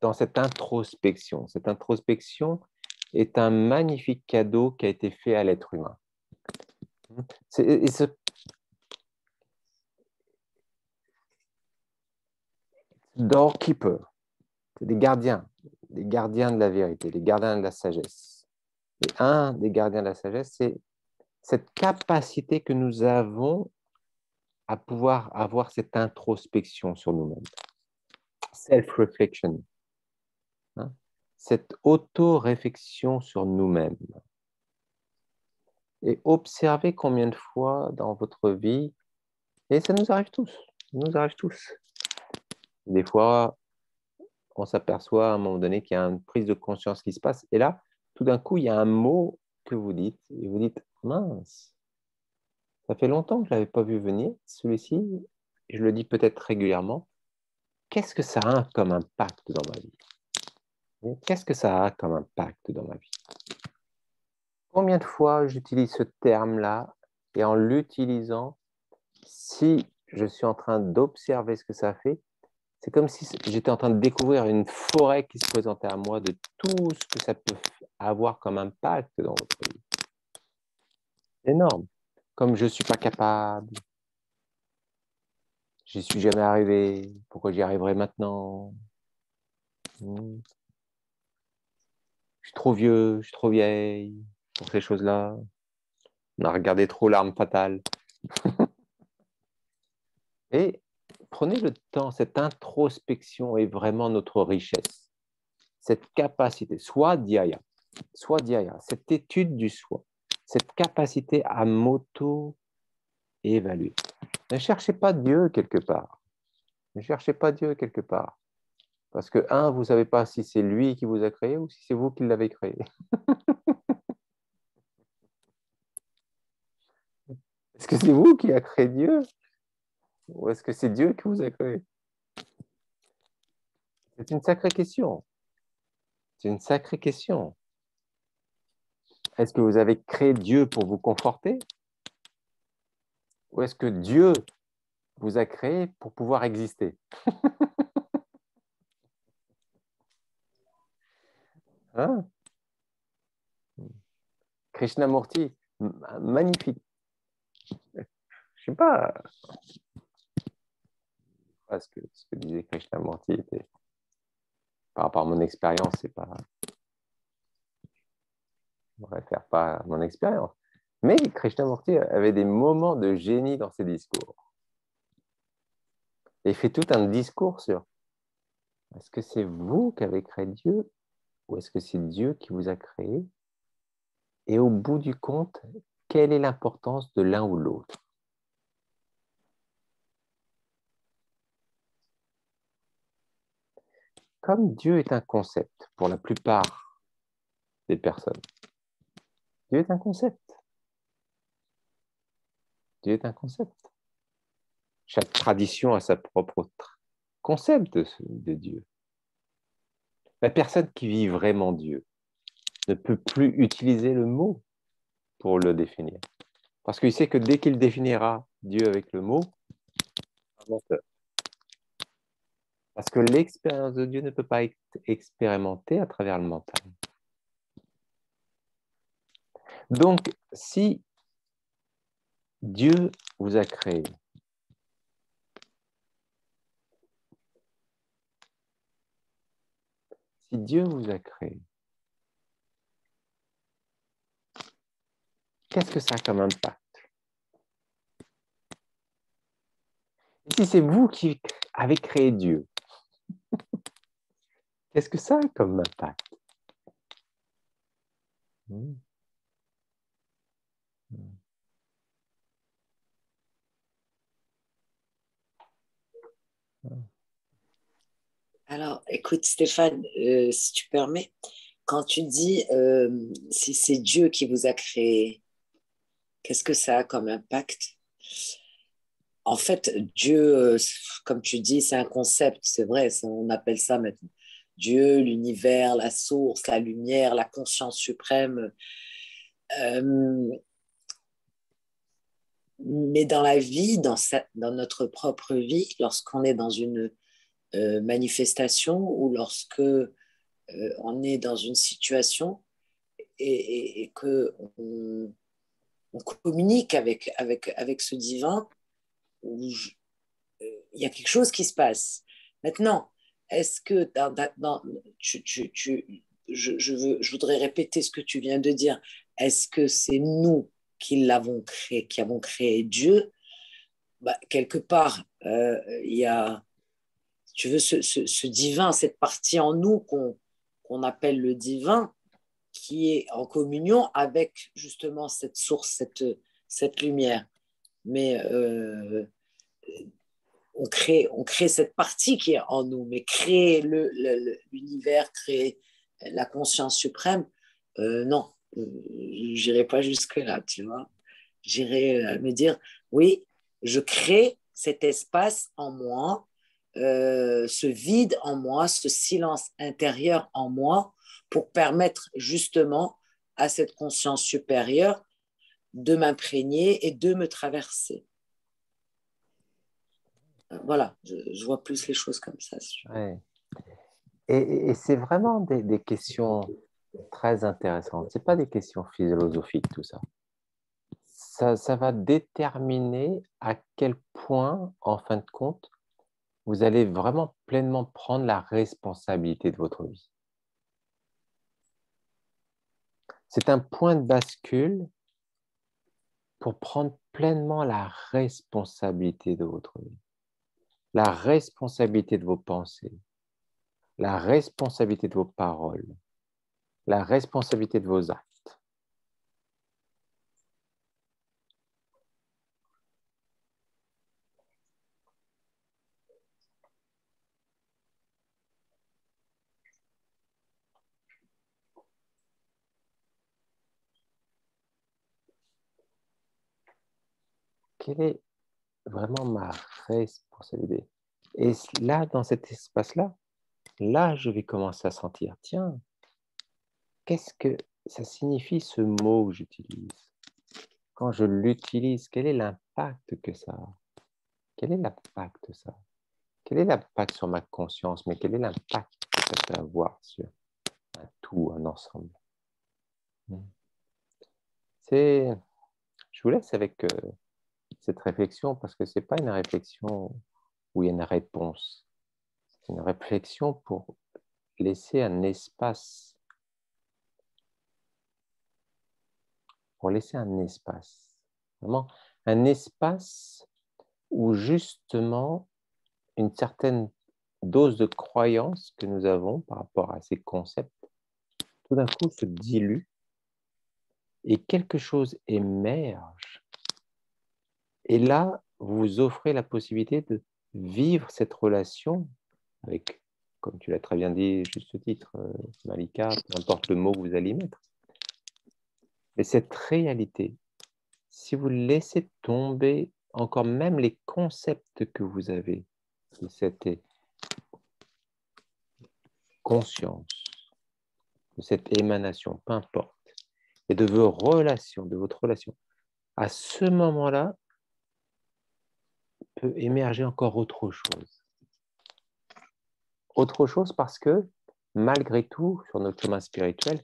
dans cette introspection. Cette introspection est un magnifique cadeau qui a été fait à l'être humain. Et ce doorkeeper, c'est des gardiens de la vérité, des gardiens de la sagesse. Et un des gardiens de la sagesse, c'est cette capacité que nous avons à pouvoir avoir cette introspection sur nous-mêmes. Self-reflection. Hein? Cette auto-réflexion sur nous-mêmes. Et observez combien de fois dans votre vie, et ça nous arrive tous, Des fois, on s'aperçoit à un moment donné qu'il y a une prise de conscience qui se passe, et là, tout d'un coup, il y a un mot que vous dites, et vous dites, mince, ça fait longtemps que je ne l'avais pas vu venir, celui-ci, je le dis peut-être régulièrement, qu'est-ce que ça a comme impact dans ma vie? Qu'est-ce que ça a comme impact dans ma vie? Combien de fois j'utilise ce terme-là, et en l'utilisant, si je suis en train d'observer ce que ça fait, c'est comme si j'étais en train de découvrir une forêt qui se présentait à moi de tout ce que ça peut avoir comme impact dans votre vie. C'est énorme. Comme je ne suis pas capable, j'y suis jamais arrivé, pourquoi j'y arriverai maintenant? Je suis trop vieux, je suis trop vieille pour ces choses-là. On a regardé trop L'Arme fatale. Et prenez le temps, cette introspection est vraiment notre richesse. Cette capacité, soit dhyaya, cette étude du soi, cette capacité à m'auto-évaluer. Ne cherchez pas Dieu quelque part. Ne cherchez pas Dieu quelque part. Parce que, vous ne savez pas si c'est lui qui vous a créé ou si c'est vous qui l'avez créé. Est-ce que c'est vous qui a créé Dieu? Ou est-ce que c'est Dieu qui vous a créé? C'est une sacrée question. C'est une sacrée question. Est-ce que vous avez créé Dieu pour vous conforter? Ou est-ce que Dieu vous a créé pour pouvoir exister? Hein? Krishnamurti, magnifique. Je ne sais pas ce que disait Krishnamurti était, par rapport à mon expérience, c'est pas. Je ne me réfère pas à mon expérience. Mais Krishnamurti avait des moments de génie dans ses discours. Et il fait tout un discours sur est-ce que c'est vous qui avez créé Dieu ou est-ce que c'est Dieu qui vous a créé? Et au bout du compte, quelle est l'importance de l'un ou l'autre? comme Dieu est un concept pour la plupart des personnes, Dieu est un concept. Dieu est un concept. Chaque tradition a sa propre concept de Dieu. La personne qui vit vraiment Dieu ne peut plus utiliser le mot pour le définir. Parce qu'il sait que dès qu'il définira Dieu avec le mot, c'est un menteur. Parce que l'expérience de Dieu ne peut pas être expérimentée à travers le mental. Donc, si Dieu vous a créé, si Dieu vous a créé, qu'est-ce que ça a comme impact? Et si c'est vous qui avez créé Dieu, qu'est-ce que ça a comme impact? Alors, écoute, Stéphane, si tu permets, quand tu dis si c'est Dieu qui vous a créé, qu'est-ce que ça a comme impact? En fait, Dieu, comme tu dis, c'est un concept, c'est vrai, on appelle ça maintenant Dieu, l'univers, la source, la lumière, la conscience suprême. Mais dans la vie, dans notre propre vie, lorsqu'on est dans une manifestation ou lorsque on est dans une situation et qu'on on communique avec ce divin, il y a quelque chose qui se passe. Maintenant, est-ce que je voudrais répéter ce que tu viens de dire. Est-ce que c'est nous qui avons créé Dieu? Quelque part, il y a, si tu veux, ce divin, cette partie en nous qu'on appelle le divin, qui est en communion avec justement cette source, cette lumière. Mais on crée cette partie qui est en nous, mais créer l'univers, créer la conscience suprême, non, j'irai pas jusque-là, tu vois. J'irai me dire, oui, je crée cet espace en moi, ce vide en moi, ce silence intérieur en moi, pour permettre justement à cette conscience supérieure de m'imprégner et de me traverser. Voilà, je vois plus les choses comme ça. Ouais. Et c'est vraiment des questions très intéressantes. Ce n'est pas des questions philosophiques, tout ça. Ça va déterminer à quel point, en fin de compte, vous allez vraiment pleinement prendre la responsabilité de votre vie. C'est un point de bascule pour prendre pleinement la responsabilité de votre vie, la responsabilité de vos pensées, la responsabilité de vos paroles, la responsabilité de vos actes. Quelle est vraiment ma responsabilité? Et là, dans cet espace-là, là, je vais commencer à sentir, tiens, qu'est-ce que ça signifie ce mot que j'utilise? Quand je l'utilise, quel est l'impact que ça a? Quel est l'impact de ça? Quel est l'impact sur ma conscience? Mais quel est l'impact que ça peut avoir sur un tout, un ensemble? Je vous laisse avec cette réflexion parce que ce n'est pas une réflexion où il y a une réponse. C'est une réflexion pour laisser un espace. Pour laisser un espace. Vraiment, un espace où justement une certaine dose de croyance que nous avons par rapport à ces concepts, tout d'un coup se dilue et quelque chose émerge. Et là, vous vous offrez la possibilité de vivre cette relation avec comme tu l'as très bien dit, juste titre, Malika, peu importe le mot que vous allez y mettre. Mais cette réalité, si vous laissez tomber encore même les concepts que vous avez de cette conscience, de cette émanation, peu importe, et de vos relations, de votre relation, à ce moment-là, peut émerger encore autre chose. Autre chose parce que, malgré tout, sur notre chemin spirituel,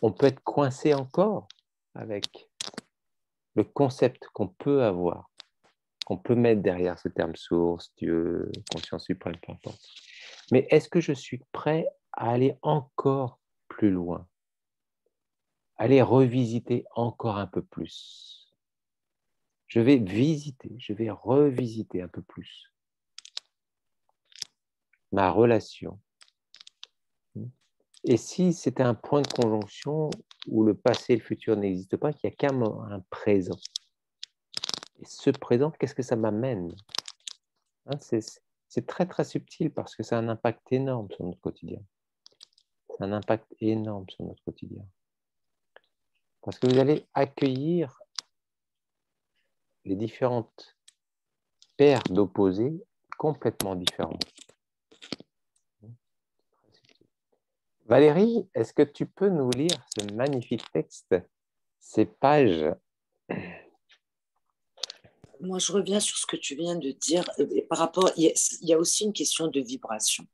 on peut être coincé encore avec le concept qu'on peut avoir, qu'on peut mettre derrière ce terme source, Dieu, conscience suprême, peu importe. Mais est-ce que je suis prêt à aller encore plus loin, aller revisiter encore un peu plus? Je vais visiter, je vais revisiter un peu plus ma relation. Et si c'était un point de conjonction où le passé et le futur n'existent pas, qu'il n'y a qu'un présent. Et ce présent, qu'est-ce que ça m'amène? Hein, c'est très très subtil parce que ça a un impact énorme sur notre quotidien. C'est un impact énorme sur notre quotidien. Parce que vous allez accueillir les différentes paires d'opposés complètement différentes. Valérie, est-ce que tu peux nous lire ce magnifique texte, ces pages? Moi, je reviens sur ce que tu viens de dire. Par rapport, il y a aussi une question de vibration.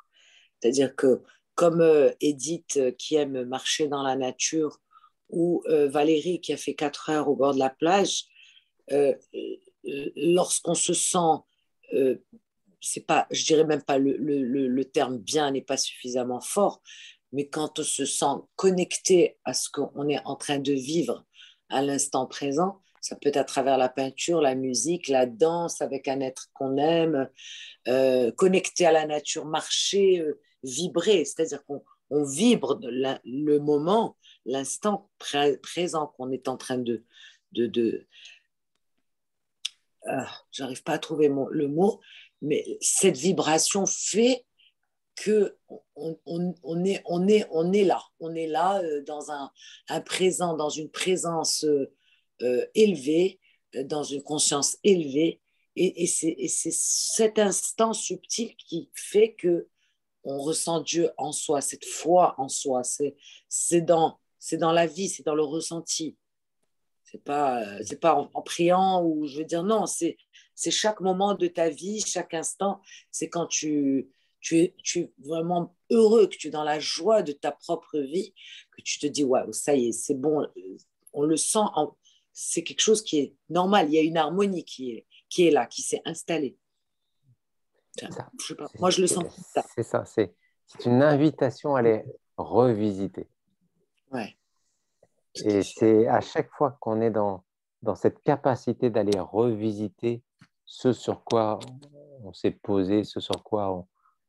C'est-à-dire que, comme Edith qui aime marcher dans la nature, ou Valérie qui a fait 4 heures au bord de la plage, lorsqu'on se sent, c'est pas, je dirais même pas le terme bien n'est pas suffisamment fort, mais quand on se sent connecté à ce qu'on est en train de vivre à l'instant présent, ça peut être à travers la peinture, la musique, la danse avec un être qu'on aime, connecté à la nature, marcher, vibrer, c'est-à-dire qu'on vibre le moment, l'instant présent qu'on est en train de j'arrive pas à trouver le mot, mais cette vibration fait que on est là dans un présent, dans une présence élevée, dans une conscience élevée, et c'est cet instant subtil qui fait que on ressent Dieu en soi, cette foi en soi, c'est dans la vie, c'est dans le ressenti. C'est pas en priant ou je veux dire non, c'est chaque moment de ta vie, chaque instant, c'est quand tu es vraiment heureux, que tu es dans la joie de ta propre vie, que tu te dis waouh, ça y est, c'est bon, on le sent, c'est quelque chose qui est normal, il y a une harmonie qui est là, qui s'est installée. Je sais pas, moi je le sens comme ça. C'est ça, c'est une invitation à les revisiter. Ouais. Et c'est à chaque fois qu'on est dans cette capacité d'aller revisiter ce sur quoi on s'est posé, ce sur quoi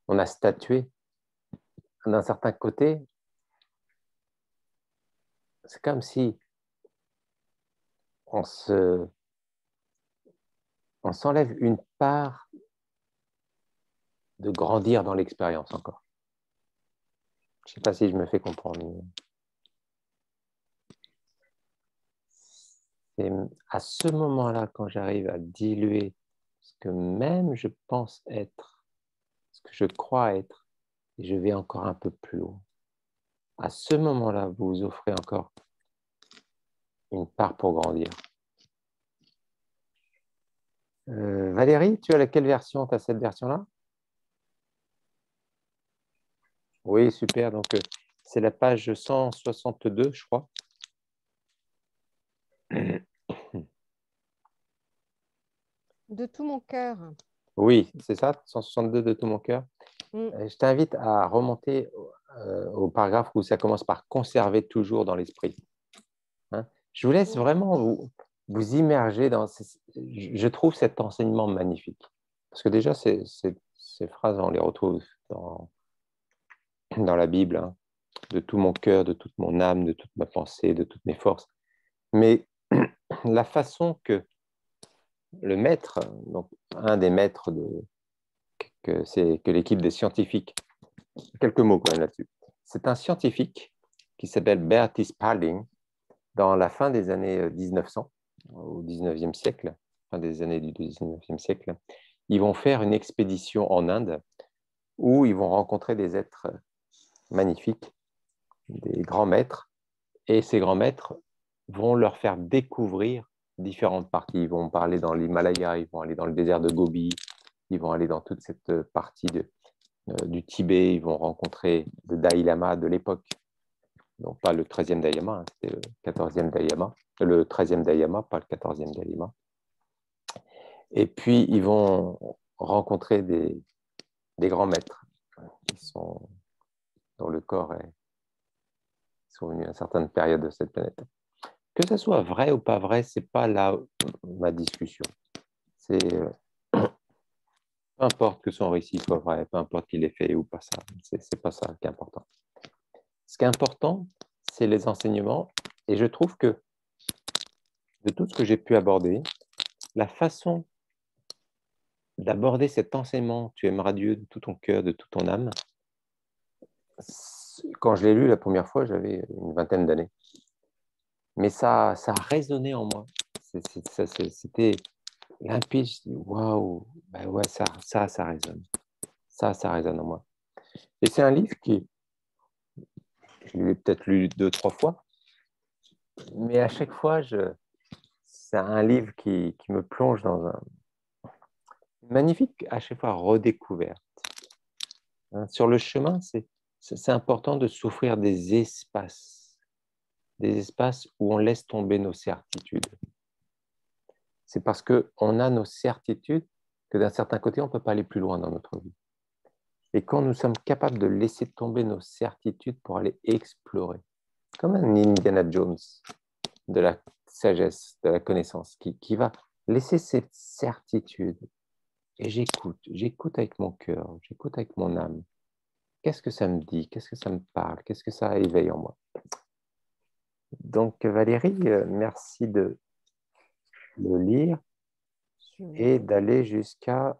on a statué, d'un certain côté, c'est comme si on s'enlève une part de grandir dans l'expérience encore. Je ne sais pas si je me fais comprendre. C'est à ce moment-là, quand j'arrive à diluer ce que même je pense être, ce que je crois être, et je vais encore un peu plus haut. À ce moment-là, vous vous offrez encore une part pour grandir. Valérie, tu as laquelle version? Tu as cette version-là? Oui, super. Donc, c'est la page 162, je crois. De tout mon cœur. Oui, c'est ça, 162 de tout mon cœur. Je t'invite à remonter au paragraphe où ça commence par conserver toujours dans l'esprit. Hein? Je vous laisse vraiment vous immerger dans... Je trouve cet enseignement magnifique. Parce que déjà, ces phrases, on les retrouve dans la Bible, hein, de tout mon cœur, de toute mon âme, de toute ma pensée, de toutes mes forces. Mais la façon que le maître, donc un des maîtres que l'équipe des scientifiques quelques mots quand même là-dessus. C'est un scientifique qui s'appelle Bertie Spalding, dans la fin des années 1900, au 19e siècle, fin des années du 19e siècle. Ils vont faire une expédition en Inde où ils vont rencontrer des êtres magnifiques, des grands maîtres, et ces grands maîtres vont leur faire découvrir différentes parties. Ils vont parler dans l'Himalaya, ils vont aller dans le désert de Gobi, ils vont aller dans toute cette partie du Tibet, ils vont rencontrer le Dalai Lama de l'époque, non pas le 13e Dalai Lama, hein, c'était le 14e Dalai Lama, le 13e Dalai Lama, pas le 14e Dalai Lama. Et puis, ils vont rencontrer des grands maîtres dont le corps sont venus à une certaine période de cette planète. Que ce soit vrai ou pas vrai, ce n'est pas là ma discussion. C'est peu importe que son récit soit vrai, peu importe qu'il ait fait ou pas ça, c'est pas ça qui est important. Ce qui est important, c'est les enseignements, et je trouve que de tout ce que j'ai pu aborder, la façon d'aborder cet enseignement, tu aimeras Dieu de tout ton cœur, de toute ton âme, quand je l'ai lu la première fois, j'avais une vingtaine d'années. Mais ça a résonné en moi. C'était limpide. Je dis, waouh, ben ouais, ça résonne. Ça résonne en moi. Et c'est un livre je l'ai peut-être lu 2-3 fois, mais à chaque fois, c'est un livre qui me plonge dans un magnifique, à chaque fois, redécouverte. Hein, sur le chemin, c'est important de s'offrir des espaces où on laisse tomber nos certitudes. C'est parce qu'on a nos certitudes que d'un certain côté, on ne peut pas aller plus loin dans notre vie. Et quand nous sommes capables de laisser tomber nos certitudes pour aller explorer, comme un Indiana Jones de la sagesse, de la connaissance, qui va laisser ses certitudes. Et j'écoute avec mon cœur, j'écoute avec mon âme. Qu'est-ce que ça me dit? Qu'est-ce que ça me parle? Qu'est-ce que ça éveille en moi? Donc Valérie, merci de le lire et d'aller jusqu'à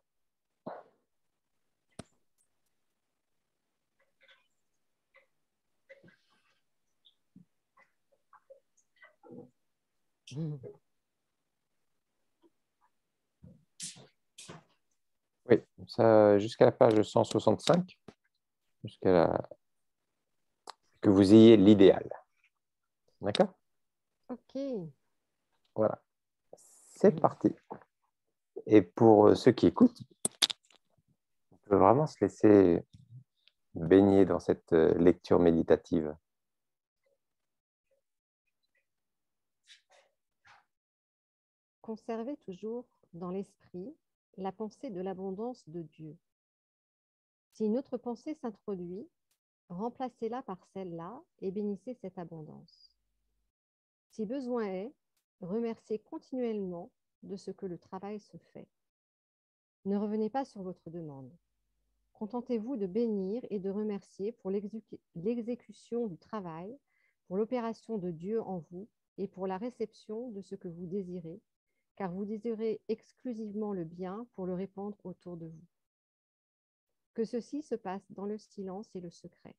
oui, ça, jusqu'à la page 165, que vous ayez l'idéal. D'accord? Ok. Voilà. C'est parti. Et pour ceux qui écoutent, on peut vraiment se laisser baigner dans cette lecture méditative. Conservez toujours dans l'esprit la pensée de l'abondance de Dieu. Si une autre pensée s'introduit, remplacez-la par celle-là et bénissez cette abondance. Si besoin est, remerciez continuellement de ce que le travail se fait. Ne revenez pas sur votre demande. Contentez-vous de bénir et de remercier pour l'exécution du travail, pour l'opération de Dieu en vous et pour la réception de ce que vous désirez, car vous désirez exclusivement le bien pour le répandre autour de vous. Que ceci se passe dans le silence et le secret.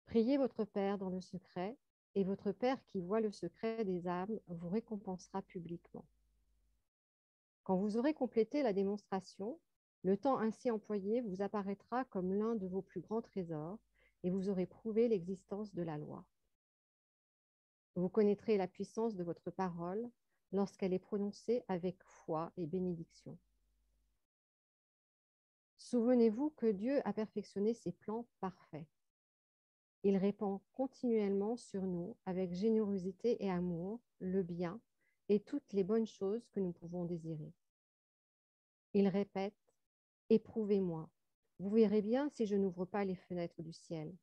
Priez votre Père dans le secret, et votre Père qui voit le secret des âmes vous récompensera publiquement. Quand vous aurez complété la démonstration, le temps ainsi employé vous apparaîtra comme l'un de vos plus grands trésors, et vous aurez prouvé l'existence de la loi. Vous connaîtrez la puissance de votre parole lorsqu'elle est prononcée avec foi et bénédiction. Souvenez-vous que Dieu a perfectionné ses plans parfaits. Il répand continuellement sur nous, avec générosité et amour, le bien et toutes les bonnes choses que nous pouvons désirer. Il répète, « Éprouvez-moi, vous verrez bien si je n'ouvre pas les fenêtres du ciel,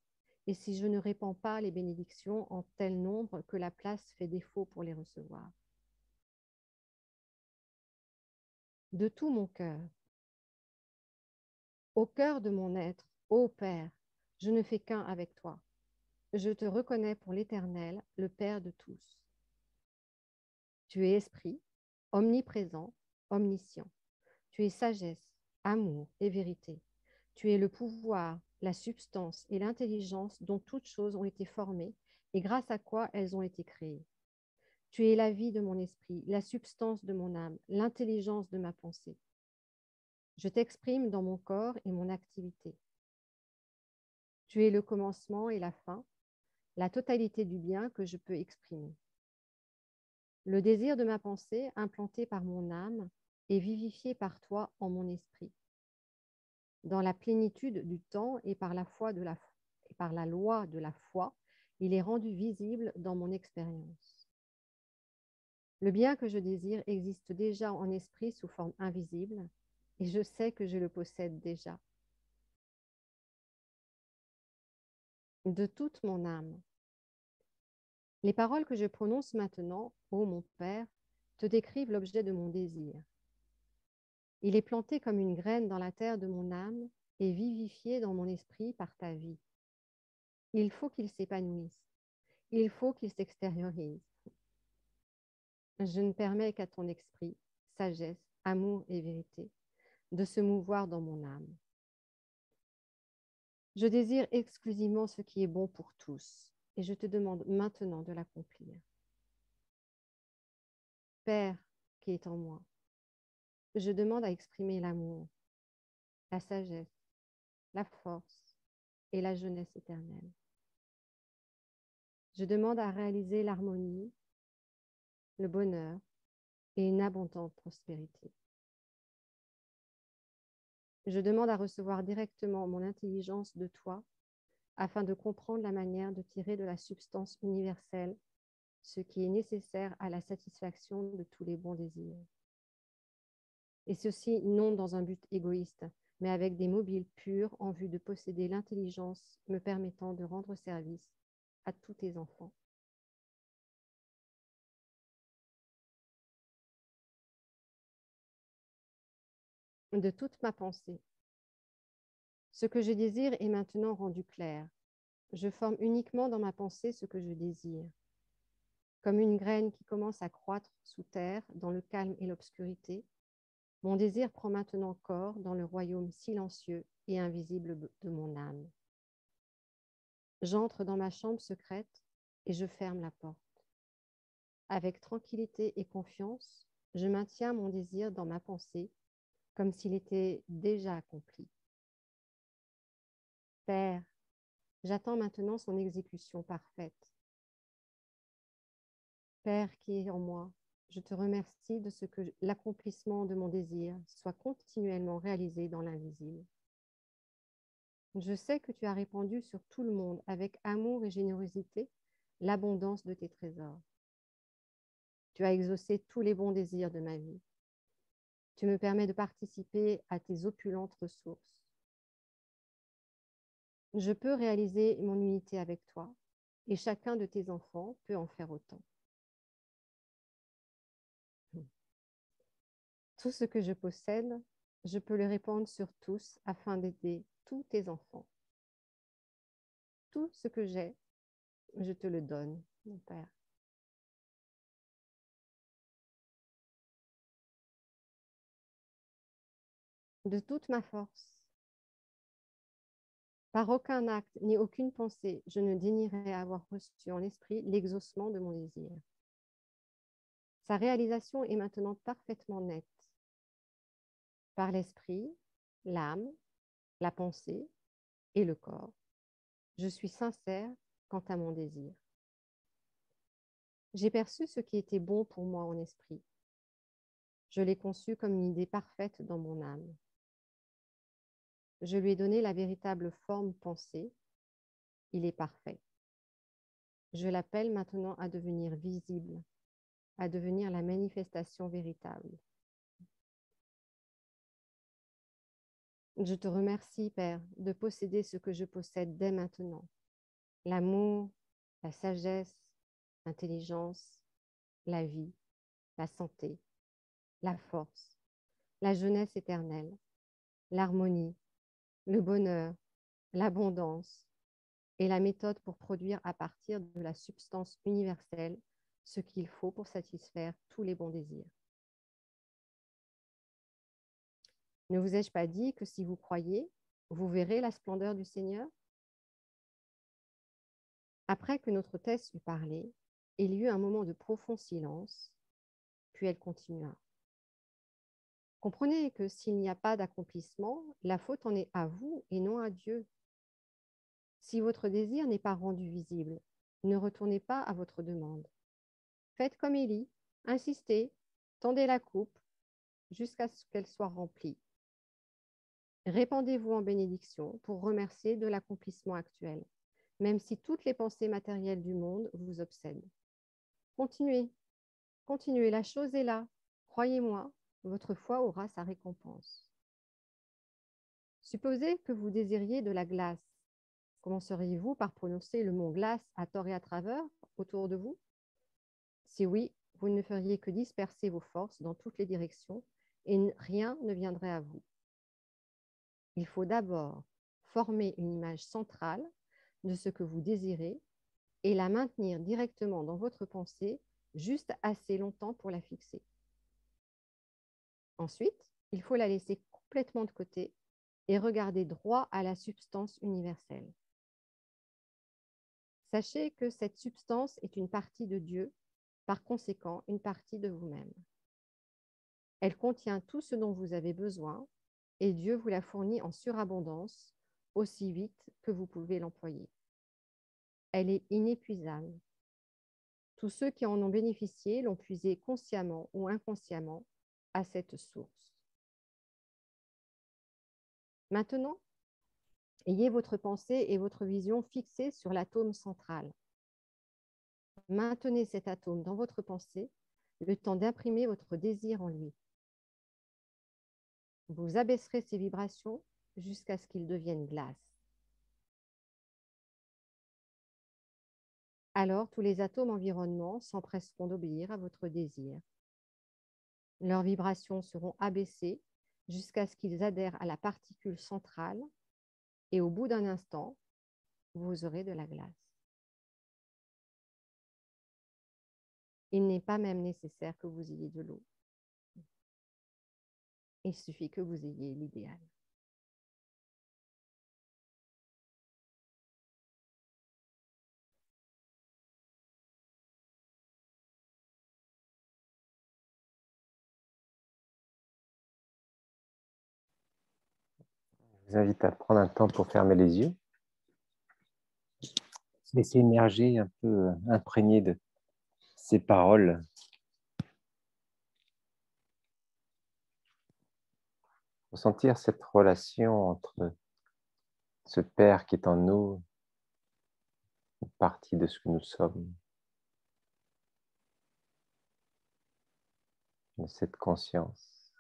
et si je ne répands pas les bénédictions en tel nombre que la place fait défaut pour les recevoir. » De tout mon cœur, au cœur de mon être, ô Père, je ne fais qu'un avec toi. Je te reconnais pour l'Éternel, le Père de tous. Tu es esprit, omniprésent, omniscient. Tu es sagesse, amour et vérité. Tu es le pouvoir, la substance et l'intelligence dont toutes choses ont été formées et grâce à quoi elles ont été créées. Tu es la vie de mon esprit, la substance de mon âme, l'intelligence de ma pensée. Je t'exprime dans mon corps et mon activité. Tu es le commencement et la fin, la totalité du bien que je peux exprimer. Le désir de ma pensée, implanté par mon âme, est vivifié par toi en mon esprit. Dans la plénitude du temps et par la loi de la foi, il est rendu visible dans mon expérience. Le bien que je désire existe déjà en esprit sous forme invisible, et je sais que je le possède déjà. De toute mon âme. Les paroles que je prononce maintenant, ô mon Père, te décrivent l'objet de mon désir. Il est planté comme une graine dans la terre de mon âme et vivifié dans mon esprit par ta vie. Il faut qu'il s'épanouisse. Il faut qu'il s'extériorise. Je ne permets qu'à ton esprit, sagesse, amour et vérité, de se mouvoir dans mon âme. Je désire exclusivement ce qui est bon pour tous, et je te demande maintenant de l'accomplir. Père qui est en moi, je demande à exprimer l'amour, la sagesse, la force et la jeunesse éternelle. Je demande à réaliser l'harmonie, le bonheur et une abondante prospérité. Je demande à recevoir directement mon intelligence de toi afin de comprendre la manière de tirer de la substance universelle ce qui est nécessaire à la satisfaction de tous les bons désirs. Et ceci non dans un but égoïste, mais avec des mobiles purs en vue de posséder l'intelligence me permettant de rendre service à tous tes enfants. De toute ma pensée. Ce que je désire est maintenant rendu clair. Je forme uniquement dans ma pensée ce que je désire. Comme une graine qui commence à croître sous terre dans le calme et l'obscurité, mon désir prend maintenant corps dans le royaume silencieux et invisible de mon âme. J'entre dans ma chambre secrète et je ferme la porte. Avec tranquillité et confiance, je maintiens mon désir dans ma pensée comme s'il était déjà accompli. Père, j'attends maintenant son exécution parfaite. Père qui est en moi, je te remercie de ce que l'accomplissement de mon désir soit continuellement réalisé dans l'invisible. Je sais que tu as répandu sur tout le monde avec amour et générosité l'abondance de tes trésors. Tu as exaucé tous les bons désirs de ma vie. Tu me permets de participer à tes opulentes ressources. Je peux réaliser mon unité avec toi et chacun de tes enfants peut en faire autant. Tout ce que je possède, je peux le répandre sur tous afin d'aider tous tes enfants. Tout ce que j'ai, je te le donne, mon Père. De toute ma force, par aucun acte ni aucune pensée, je ne dénierai avoir reçu en esprit l'exaucement de mon désir. Sa réalisation est maintenant parfaitement nette. Par l'esprit, l'âme, la pensée et le corps, je suis sincère quant à mon désir. J'ai perçu ce qui était bon pour moi en esprit. Je l'ai conçu comme une idée parfaite dans mon âme. Je lui ai donné la véritable forme pensée. Il est parfait. Je l'appelle maintenant à devenir visible, à devenir la manifestation véritable. Je te remercie, Père, de posséder ce que je possède dès maintenant. L'amour, la sagesse, l'intelligence, la vie, la santé, la force, la jeunesse éternelle, l'harmonie, le bonheur, l'abondance et la méthode pour produire à partir de la substance universelle ce qu'il faut pour satisfaire tous les bons désirs. Ne vous ai-je pas dit que si vous croyez, vous verrez la splendeur du Seigneur. Après que notre hôtesse eut parlé, il y eut un moment de profond silence, puis elle continua. Comprenez que s'il n'y a pas d'accomplissement, la faute en est à vous et non à Dieu. Si votre désir n'est pas rendu visible, ne retournez pas à votre demande. Faites comme Élie, insistez, tendez la coupe jusqu'à ce qu'elle soit remplie. Répandez-vous en bénédiction pour remercier de l'accomplissement actuel, même si toutes les pensées matérielles du monde vous obsèdent. Continuez, continuez, la chose est là. Croyez-moi, votre foi aura sa récompense. Supposez que vous désiriez de la glace. Commenceriez-vous par prononcer le mot glace à tort et à travers autour de vous? Si oui, vous ne feriez que disperser vos forces dans toutes les directions et rien ne viendrait à vous. Il faut d'abord former une image centrale de ce que vous désirez et la maintenir directement dans votre pensée juste assez longtemps pour la fixer. Ensuite, il faut la laisser complètement de côté et regarder droit à la substance universelle. Sachez que cette substance est une partie de Dieu, par conséquent une partie de vous-même. Elle contient tout ce dont vous avez besoin et Dieu vous la fournit en surabondance aussi vite que vous pouvez l'employer. Elle est inépuisable. Tous ceux qui en ont bénéficié l'ont puisée consciemment ou inconsciemment à cette source. Maintenant, ayez votre pensée et votre vision fixées sur l'atome central. Maintenez cet atome dans votre pensée le temps d'imprimer votre désir en lui. Vous abaisserez ses vibrations jusqu'à ce qu'il devienne glace. Alors, tous les atomes environnants s'empresseront d'obéir à votre désir. Leurs vibrations seront abaissées jusqu'à ce qu'ils adhèrent à la particule centrale et au bout d'un instant, vous aurez de la glace. Il n'est pas même nécessaire que vous ayez de l'eau. Il suffit que vous ayez l'idéal. Je vous invite à prendre un temps pour fermer les yeux. Laissez émerger un peu imprégné de ces paroles. Ressentir cette relation entre ce Père qui est en nous, une partie de ce que nous sommes, de cette conscience.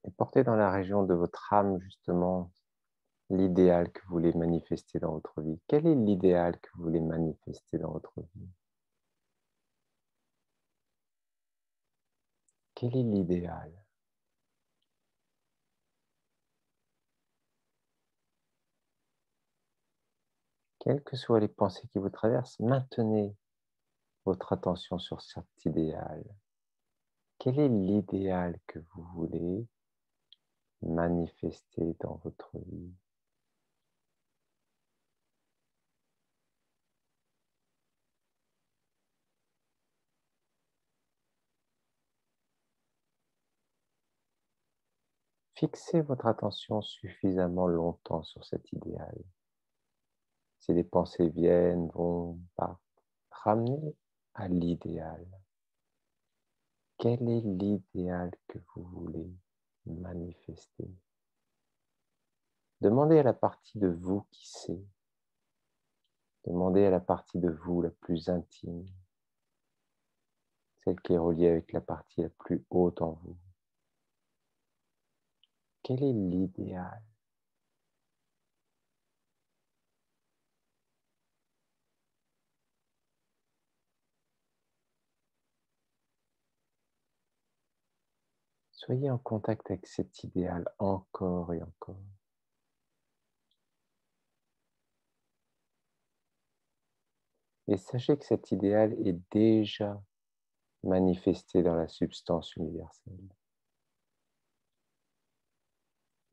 Et portez dans la région de votre âme, justement, l'idéal que vous voulez manifester dans votre vie. Quel est l'idéal que vous voulez manifester dans votre vie? Quel est l'idéal? Quelles que soient les pensées qui vous traversent, maintenez votre attention sur cet idéal. Quel est l'idéal que vous voulez manifester dans votre vie? Fixez votre attention suffisamment longtemps sur cet idéal. Si des pensées viennent, vont, partent, ramenez à l'idéal. Quel est l'idéal que vous voulez manifester? Demandez à la partie de vous qui sait. Demandez à la partie de vous la plus intime, celle qui est reliée avec la partie la plus haute en vous. Quel est l'idéal? Soyez en contact avec cet idéal encore et encore. Et sachez que cet idéal est déjà manifesté dans la substance universelle.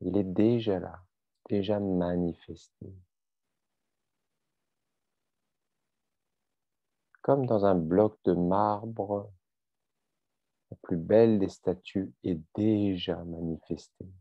Il est déjà là, déjà manifesté. Comme dans un bloc de marbre, la plus belle des statues est déjà manifestée.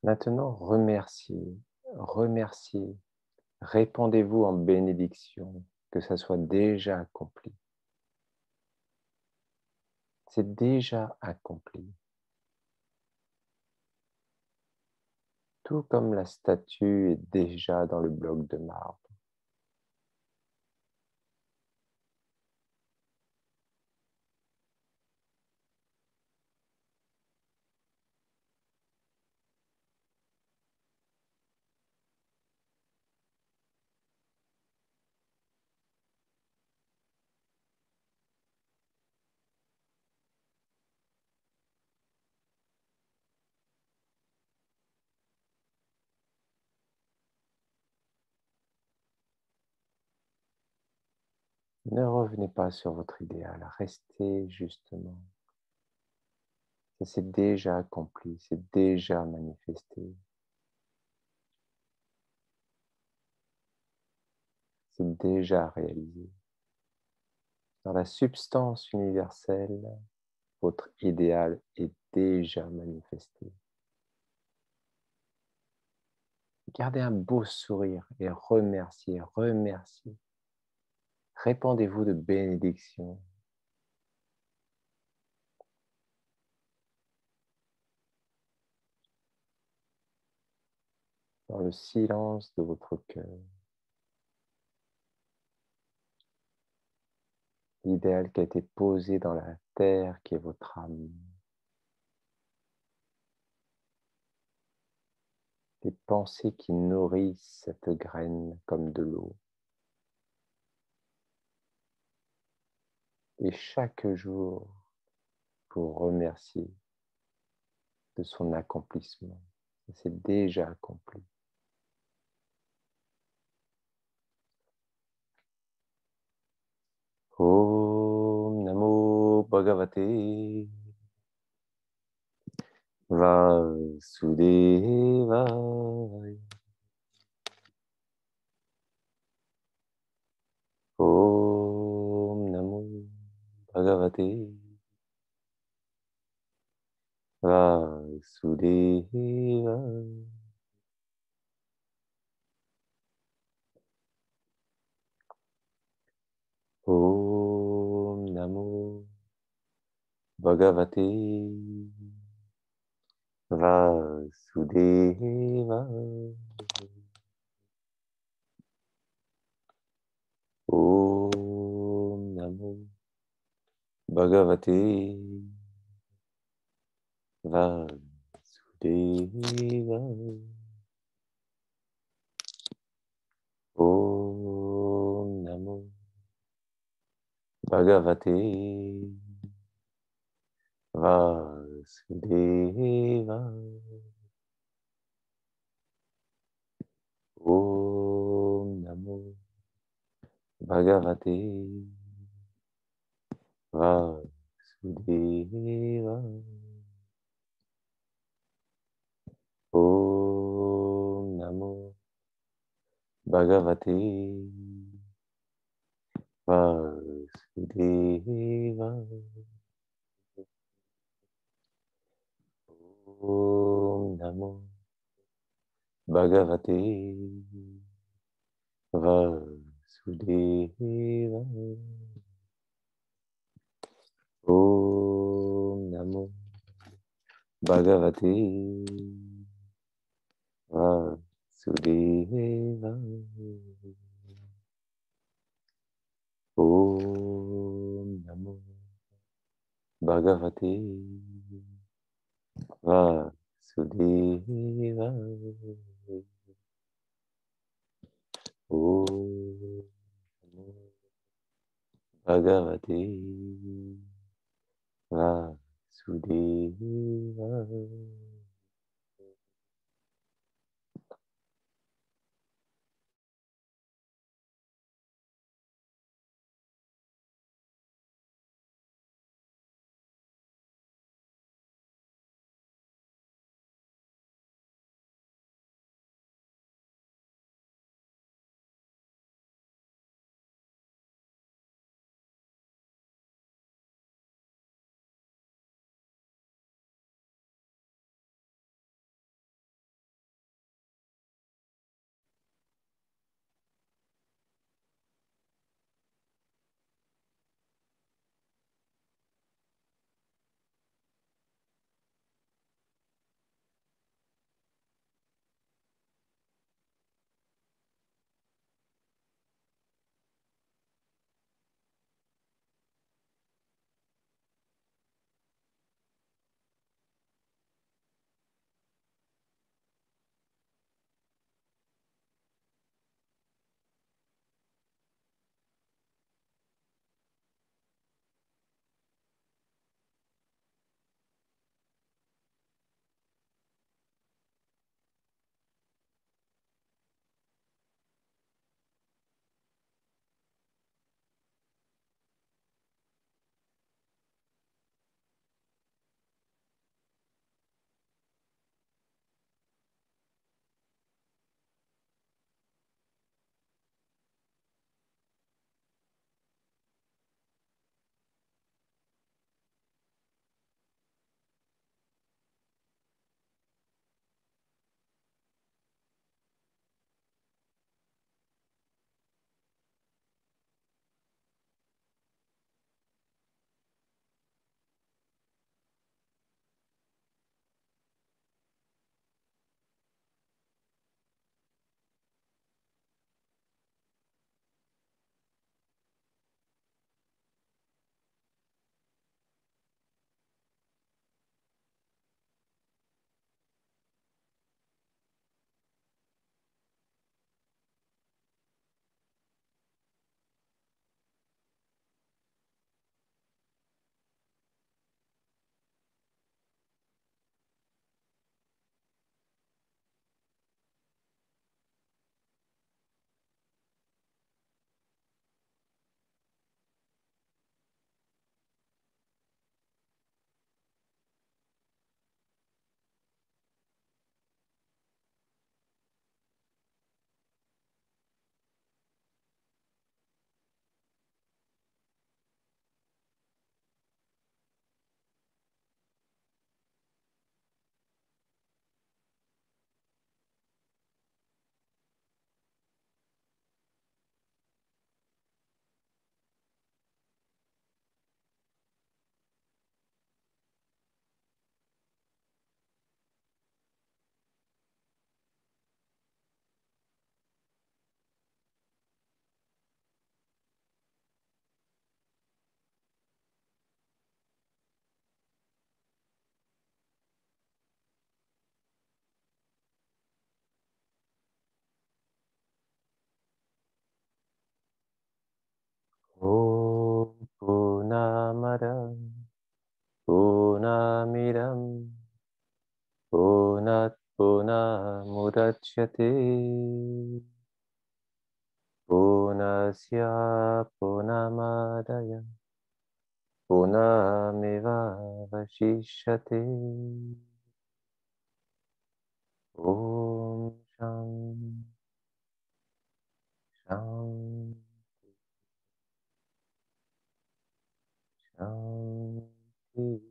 Maintenant, remerciez, remerciez, répandez-vous en bénédiction, que ça soit déjà accompli. C'est déjà accompli. Tout comme la statue est déjà dans le bloc de marbre. Ne revenez pas sur votre idéal, restez justement. C'est déjà accompli, c'est déjà manifesté. C'est déjà réalisé. Dans la substance universelle, votre idéal est déjà manifesté. Gardez un beau sourire et remerciez, remerciez. Répandez-vous de bénédictions. Dans le silence de votre cœur. L'idéal qui a été posé dans la terre qui est votre âme. Les pensées qui nourrissent cette graine comme de l'eau. Et chaque jour, vous remerciez de son accomplissement. C'est déjà accompli. Om Namo Bhagavate Vasudevaya. Om Namo Bhagavate Vasudevaya. Om Namo Bhagavate Vasudevaya. Om Namo Bhagavate Vasudevaya. Om Namo Bhagavate Vasudevaya. Om Namo Bhagavate Vasudevaya. Om Namo Bhagavate Vasudevaya. Om Namo Bhagavate Vasudevaya. Om Namo Bhagavate Vasudevaya. Om Namo Bhagavate Vasudevaya. Vasudeva. Om Bhagavate Vasudeva. Om Purnamada Purnamidam Purnat Purnamudachyate Purnasya Purnamadaya Purnameva Vashishyate. Om Shanti Shanti Shanti.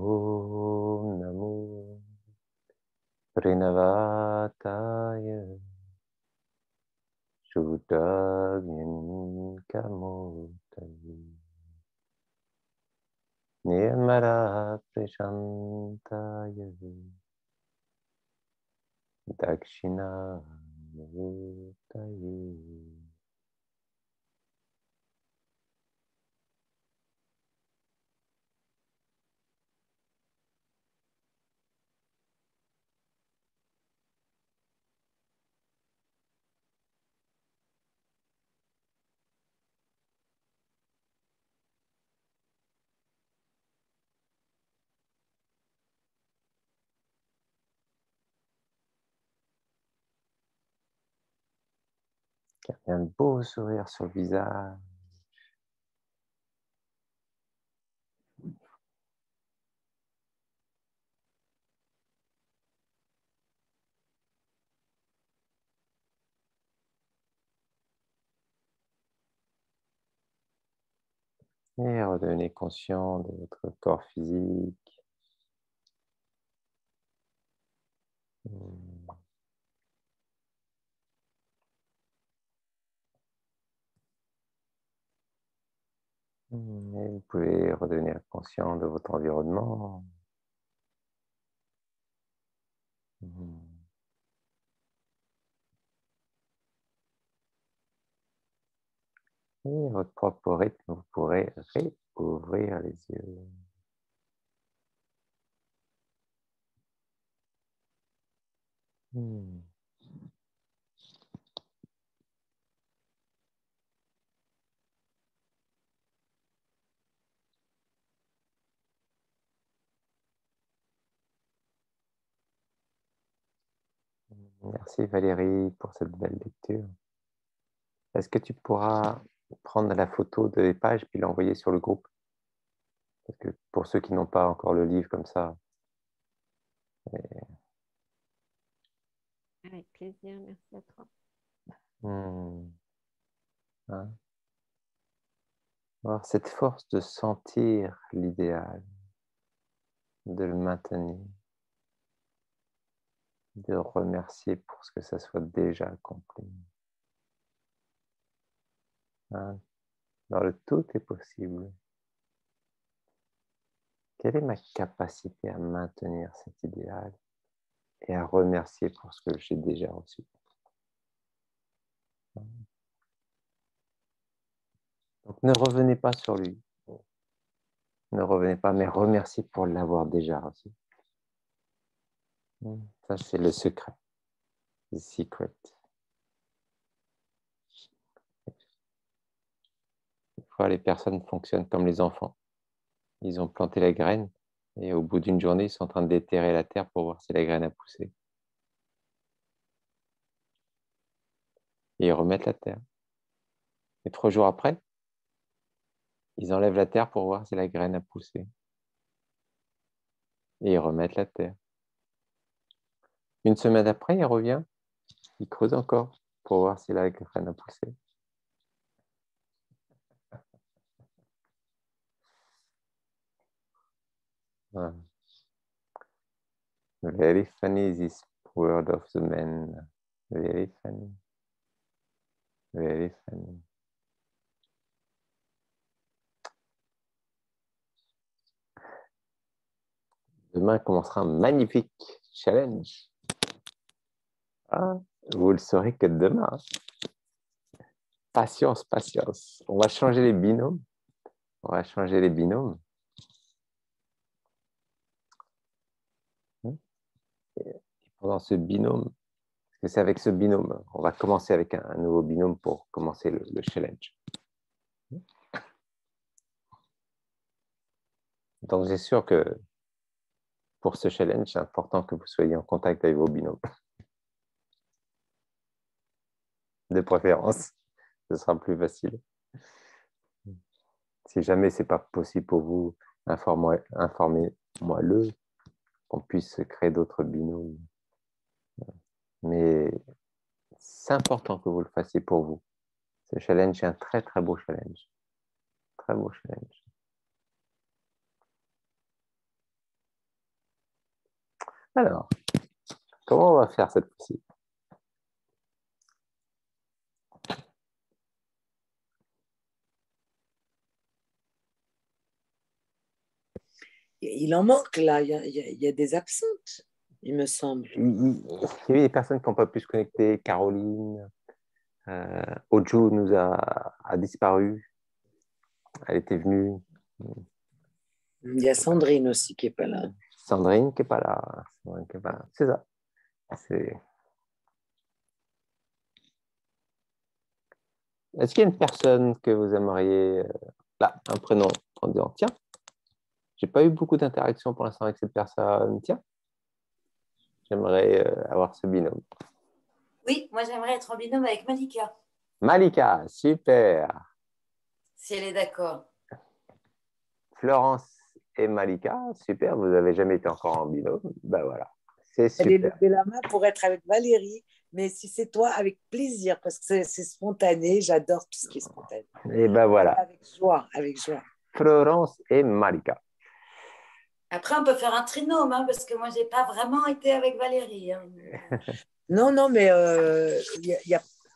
Om Namo Prinavataya Shuddhagyan Kamotaya Nirmala Prashantaya Dakshina Murtaye. Gardez un beau sourire sur le visage. Et redevenez conscient de votre corps physique. Et vous pouvez redevenir conscient de votre environnement. Et à votre propre rythme, vous pourrez réouvrir les yeux. Merci Valérie pour cette belle lecture. Est-ce que tu pourras prendre la photo des pages puis l'envoyer sur le groupe? Parce que pour ceux qui n'ont pas encore le livre comme ça. Avec plaisir, merci à toi. Hein? Alors, cette force de sentir l'idéal, de le maintenir, de remercier pour ce que ça soit déjà accompli. Hein? Dans le tout est possible. Quelle est ma capacité à maintenir cet idéal et à remercier pour ce que j'ai déjà reçu? Donc ne revenez pas sur lui. Ne revenez pas, mais remerciez pour l'avoir déjà reçu. Ça, c'est le secret. The secret. Des fois, les personnes fonctionnent comme les enfants. Ils ont planté la graine et au bout d'une journée, ils sont en train de déterrer la terre pour voir si la graine a poussé. Et ils remettent la terre. Et 3 jours après, ils enlèvent la terre pour voir si la graine a poussé. Et ils remettent la terre. Une semaine après, il revient, il creuse encore pour voir si la graine a poussé. Voilà. Very funny this word of the man. Very funny. Very funny. Demain commencera un magnifique challenge. Ah, vous le saurez que demain. Patience, patience. On va changer les binômes. On va changer les binômes. Et pendant ce binôme, parce que c'est avec ce binôme, on va commencer avec un nouveau binôme pour commencer le challenge. Donc, c'est sûr que pour ce challenge, c'est important que vous soyez en contact avec vos binômes. De préférence, ce sera plus facile. Si jamais ce n'est pas possible pour vous, informez-moi-le, qu'on puisse créer d'autres binômes. Mais c'est important que vous le fassiez pour vous. Ce challenge est un très, très beau challenge. Très beau challenge. Alors, comment on va faire cette fois-ci? Il en manque là, il y a des absentes, il me semble. Il y a eu des personnes qui n'ont pas pu se connecter. Caroline, Ojo a disparu. Elle était venue. Il y a Sandrine aussi qui n'est pas là. Sandrine qui n'est pas là. Sandrine qui est pas là. C'est ça. Est-ce qu'il y a une personne que vous aimeriez, là, un prénom, en disant, tiens, j'ai pas eu beaucoup d'interactions pour l'instant avec cette personne, tiens, j'aimerais avoir ce binôme. Oui, moi j'aimerais être en binôme avec Malika, Malika, super. si elle est d'accord. Florence et Malika, super, vous n'avez jamais été encore en binôme, ben voilà, c'est Elle est super. levée la main pour être avec Valérie, mais si c'est toi, avec plaisir, parce que c'est spontané, j'adore tout ce qui est spontané. Et ben voilà, Avec joie, avec joie. Florence et Malika. Après, on peut faire un trinôme, hein, parce que moi, j'ai pas vraiment été avec Valérie. Hein. Non, mais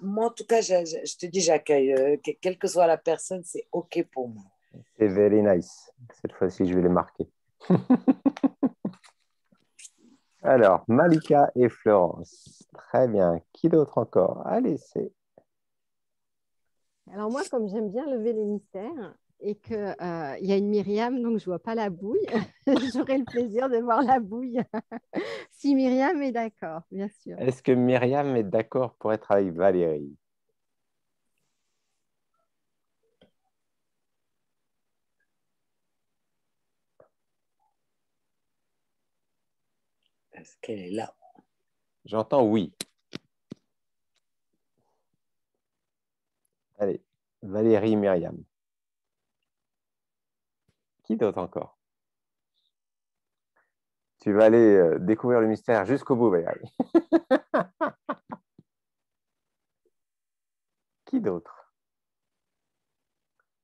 moi, en tout cas, je te dis, j'accueille. Quelle que soit la personne, c'est OK pour moi. C'est very nice. Cette fois-ci, je vais les marquer. Alors, Malika et Florence. Très bien. Qui d'autre encore? Allez, c'est... Alors moi, comme j'aime bien lever les mystères et qu'il y a une Myriam, donc je ne vois pas la bouille, j'aurai le plaisir de voir la bouille. Si Myriam est d'accord, bien sûr. Est-ce que Myriam est d'accord pour être avec Valérie? Est-ce qu'elle est là? J'entends oui. Allez, Valérie, Myriam. Qui d'autre encore? Tu vas aller découvrir le mystère jusqu'au bout, Valérie. Qui d'autre?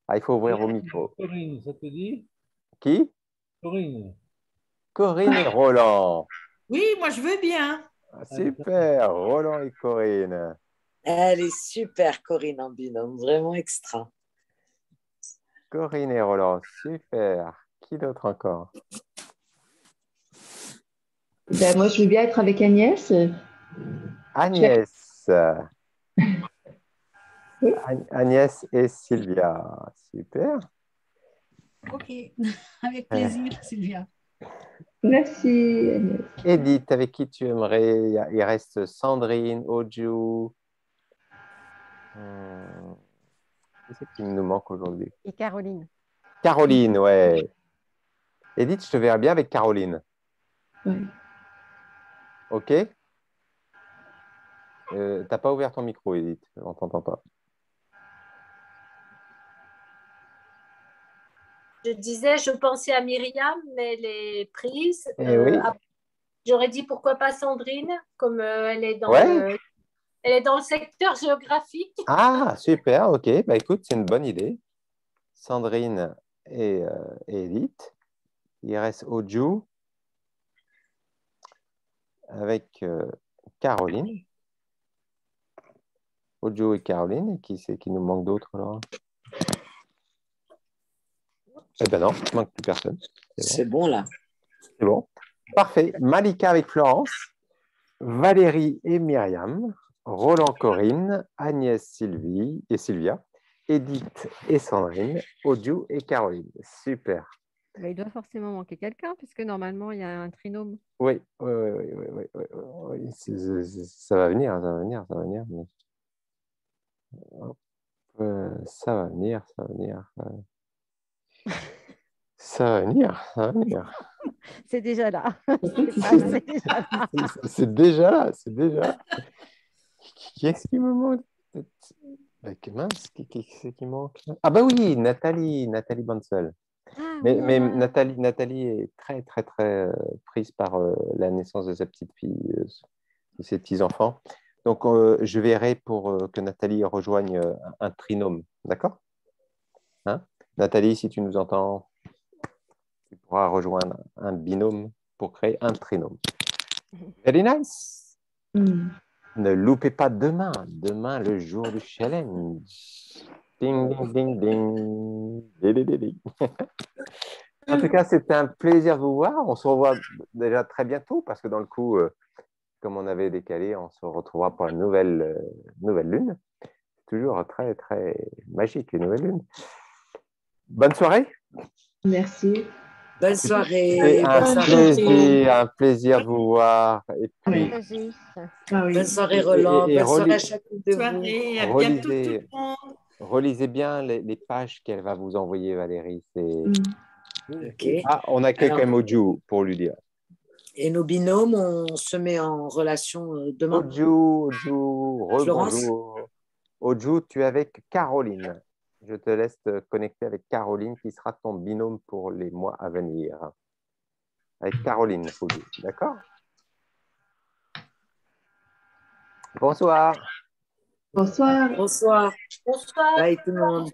Ah, il faut ouvrir vos micros. Corinne, ça te dit? Qui? Corinne. Corinne et Roland. Oui, moi je veux bien. Ah, super, Roland et Corinne. Elle est super, Corinne, en binôme, vraiment extra. Corinne et Roland, super. Qui d'autre encore? Ben, moi, je veux bien être avec Agnès. Agnès. Oui. Agnès et Sylvia. Super. Ok, avec plaisir, Sylvia. Merci, Agnès. Edith, avec qui tu aimerais? Il reste Sandrine, Oju. Qui c'est qui nous manque aujourd'hui? Et Caroline. Caroline, ouais. Edith, je te verrai bien avec Caroline. Ouais. OK? T'as pas ouvert ton micro, Edith. On t'entend pas. Je disais, je pensais à Myriam, mais elle est prise. Eh oui. J'aurais dit pourquoi pas Sandrine, comme elle est Ouais. elle est dans le secteur géographique. Ah, super. OK. Bah écoute, c'est une bonne idée. Sandrine et Edith. Il reste Oju avec Caroline. Ojo et Caroline. Et qui c'est qui nous manque d'autres alors? Eh ben non, il ne manque plus personne. C'est bon, là. C'est bon. Parfait. Malika avec Florence, Valérie et Myriam, Roland, Corinne, Agnès, Sylvie et Sylvia, Edith et Sandrine, Ojo et Caroline. Super. Ben, il doit forcément manquer quelqu'un, puisque normalement, il y a un trinôme. Oui. Ça va venir, ça va venir, ça va venir. Mais... Hop, ça va venir, ça va venir. Ça va venir, ça va venir. C'est déjà là. C'est déjà là. C'est déjà là, c'est déjà là. Qui est-ce qui me manque? Mince, qui c'est qui manque? Ah bah oui, Nathalie Bansel. Ah, Mais oui. Nathalie est très, très, très prise par la naissance de sa petite fille, de ses petits-enfants. Donc, je verrai pour que Nathalie rejoigne un trinôme. D'accord? Hein? Nathalie, si tu nous entends, tu pourras rejoindre un binôme pour créer un trinôme. Very nice. Mm. Ne loupez pas demain. Demain, le jour du challenge. Ding, ding, ding, ding. Ding, ding, ding, ding. En tout cas, c'était un plaisir de vous voir. On se revoit déjà très bientôt parce que dans le coup, comme on avait décalé, on se retrouvera pour une nouvelle lune. C'est toujours très, très magique, les nouvelles lunes. Bonne soirée. Merci. Bonne C'était soirée. un Bonne soirée. plaisir de vous voir. Et puis, Partagez. Ah oui. Bonne soirée, Roland. et Bonne soirée à relis- chacun de vous. Soirée, à bientôt tout relisez, le monde. relisez bien les pages qu'elle va vous envoyer, Valérie. Mm. Ok. Ah, on a quelqu'un Alors, Moju pour lui dire. et nos binômes, on se met en relation demain. Oju, Florence? rebonjour. Oju, tu es avec Caroline. Je te laisse te connecter avec Caroline qui sera ton binôme pour les mois à venir. Avec Caroline, Oju. D'accord? Bonsoir. Bonsoir. Bonsoir. Bonsoir. Bye tout le monde.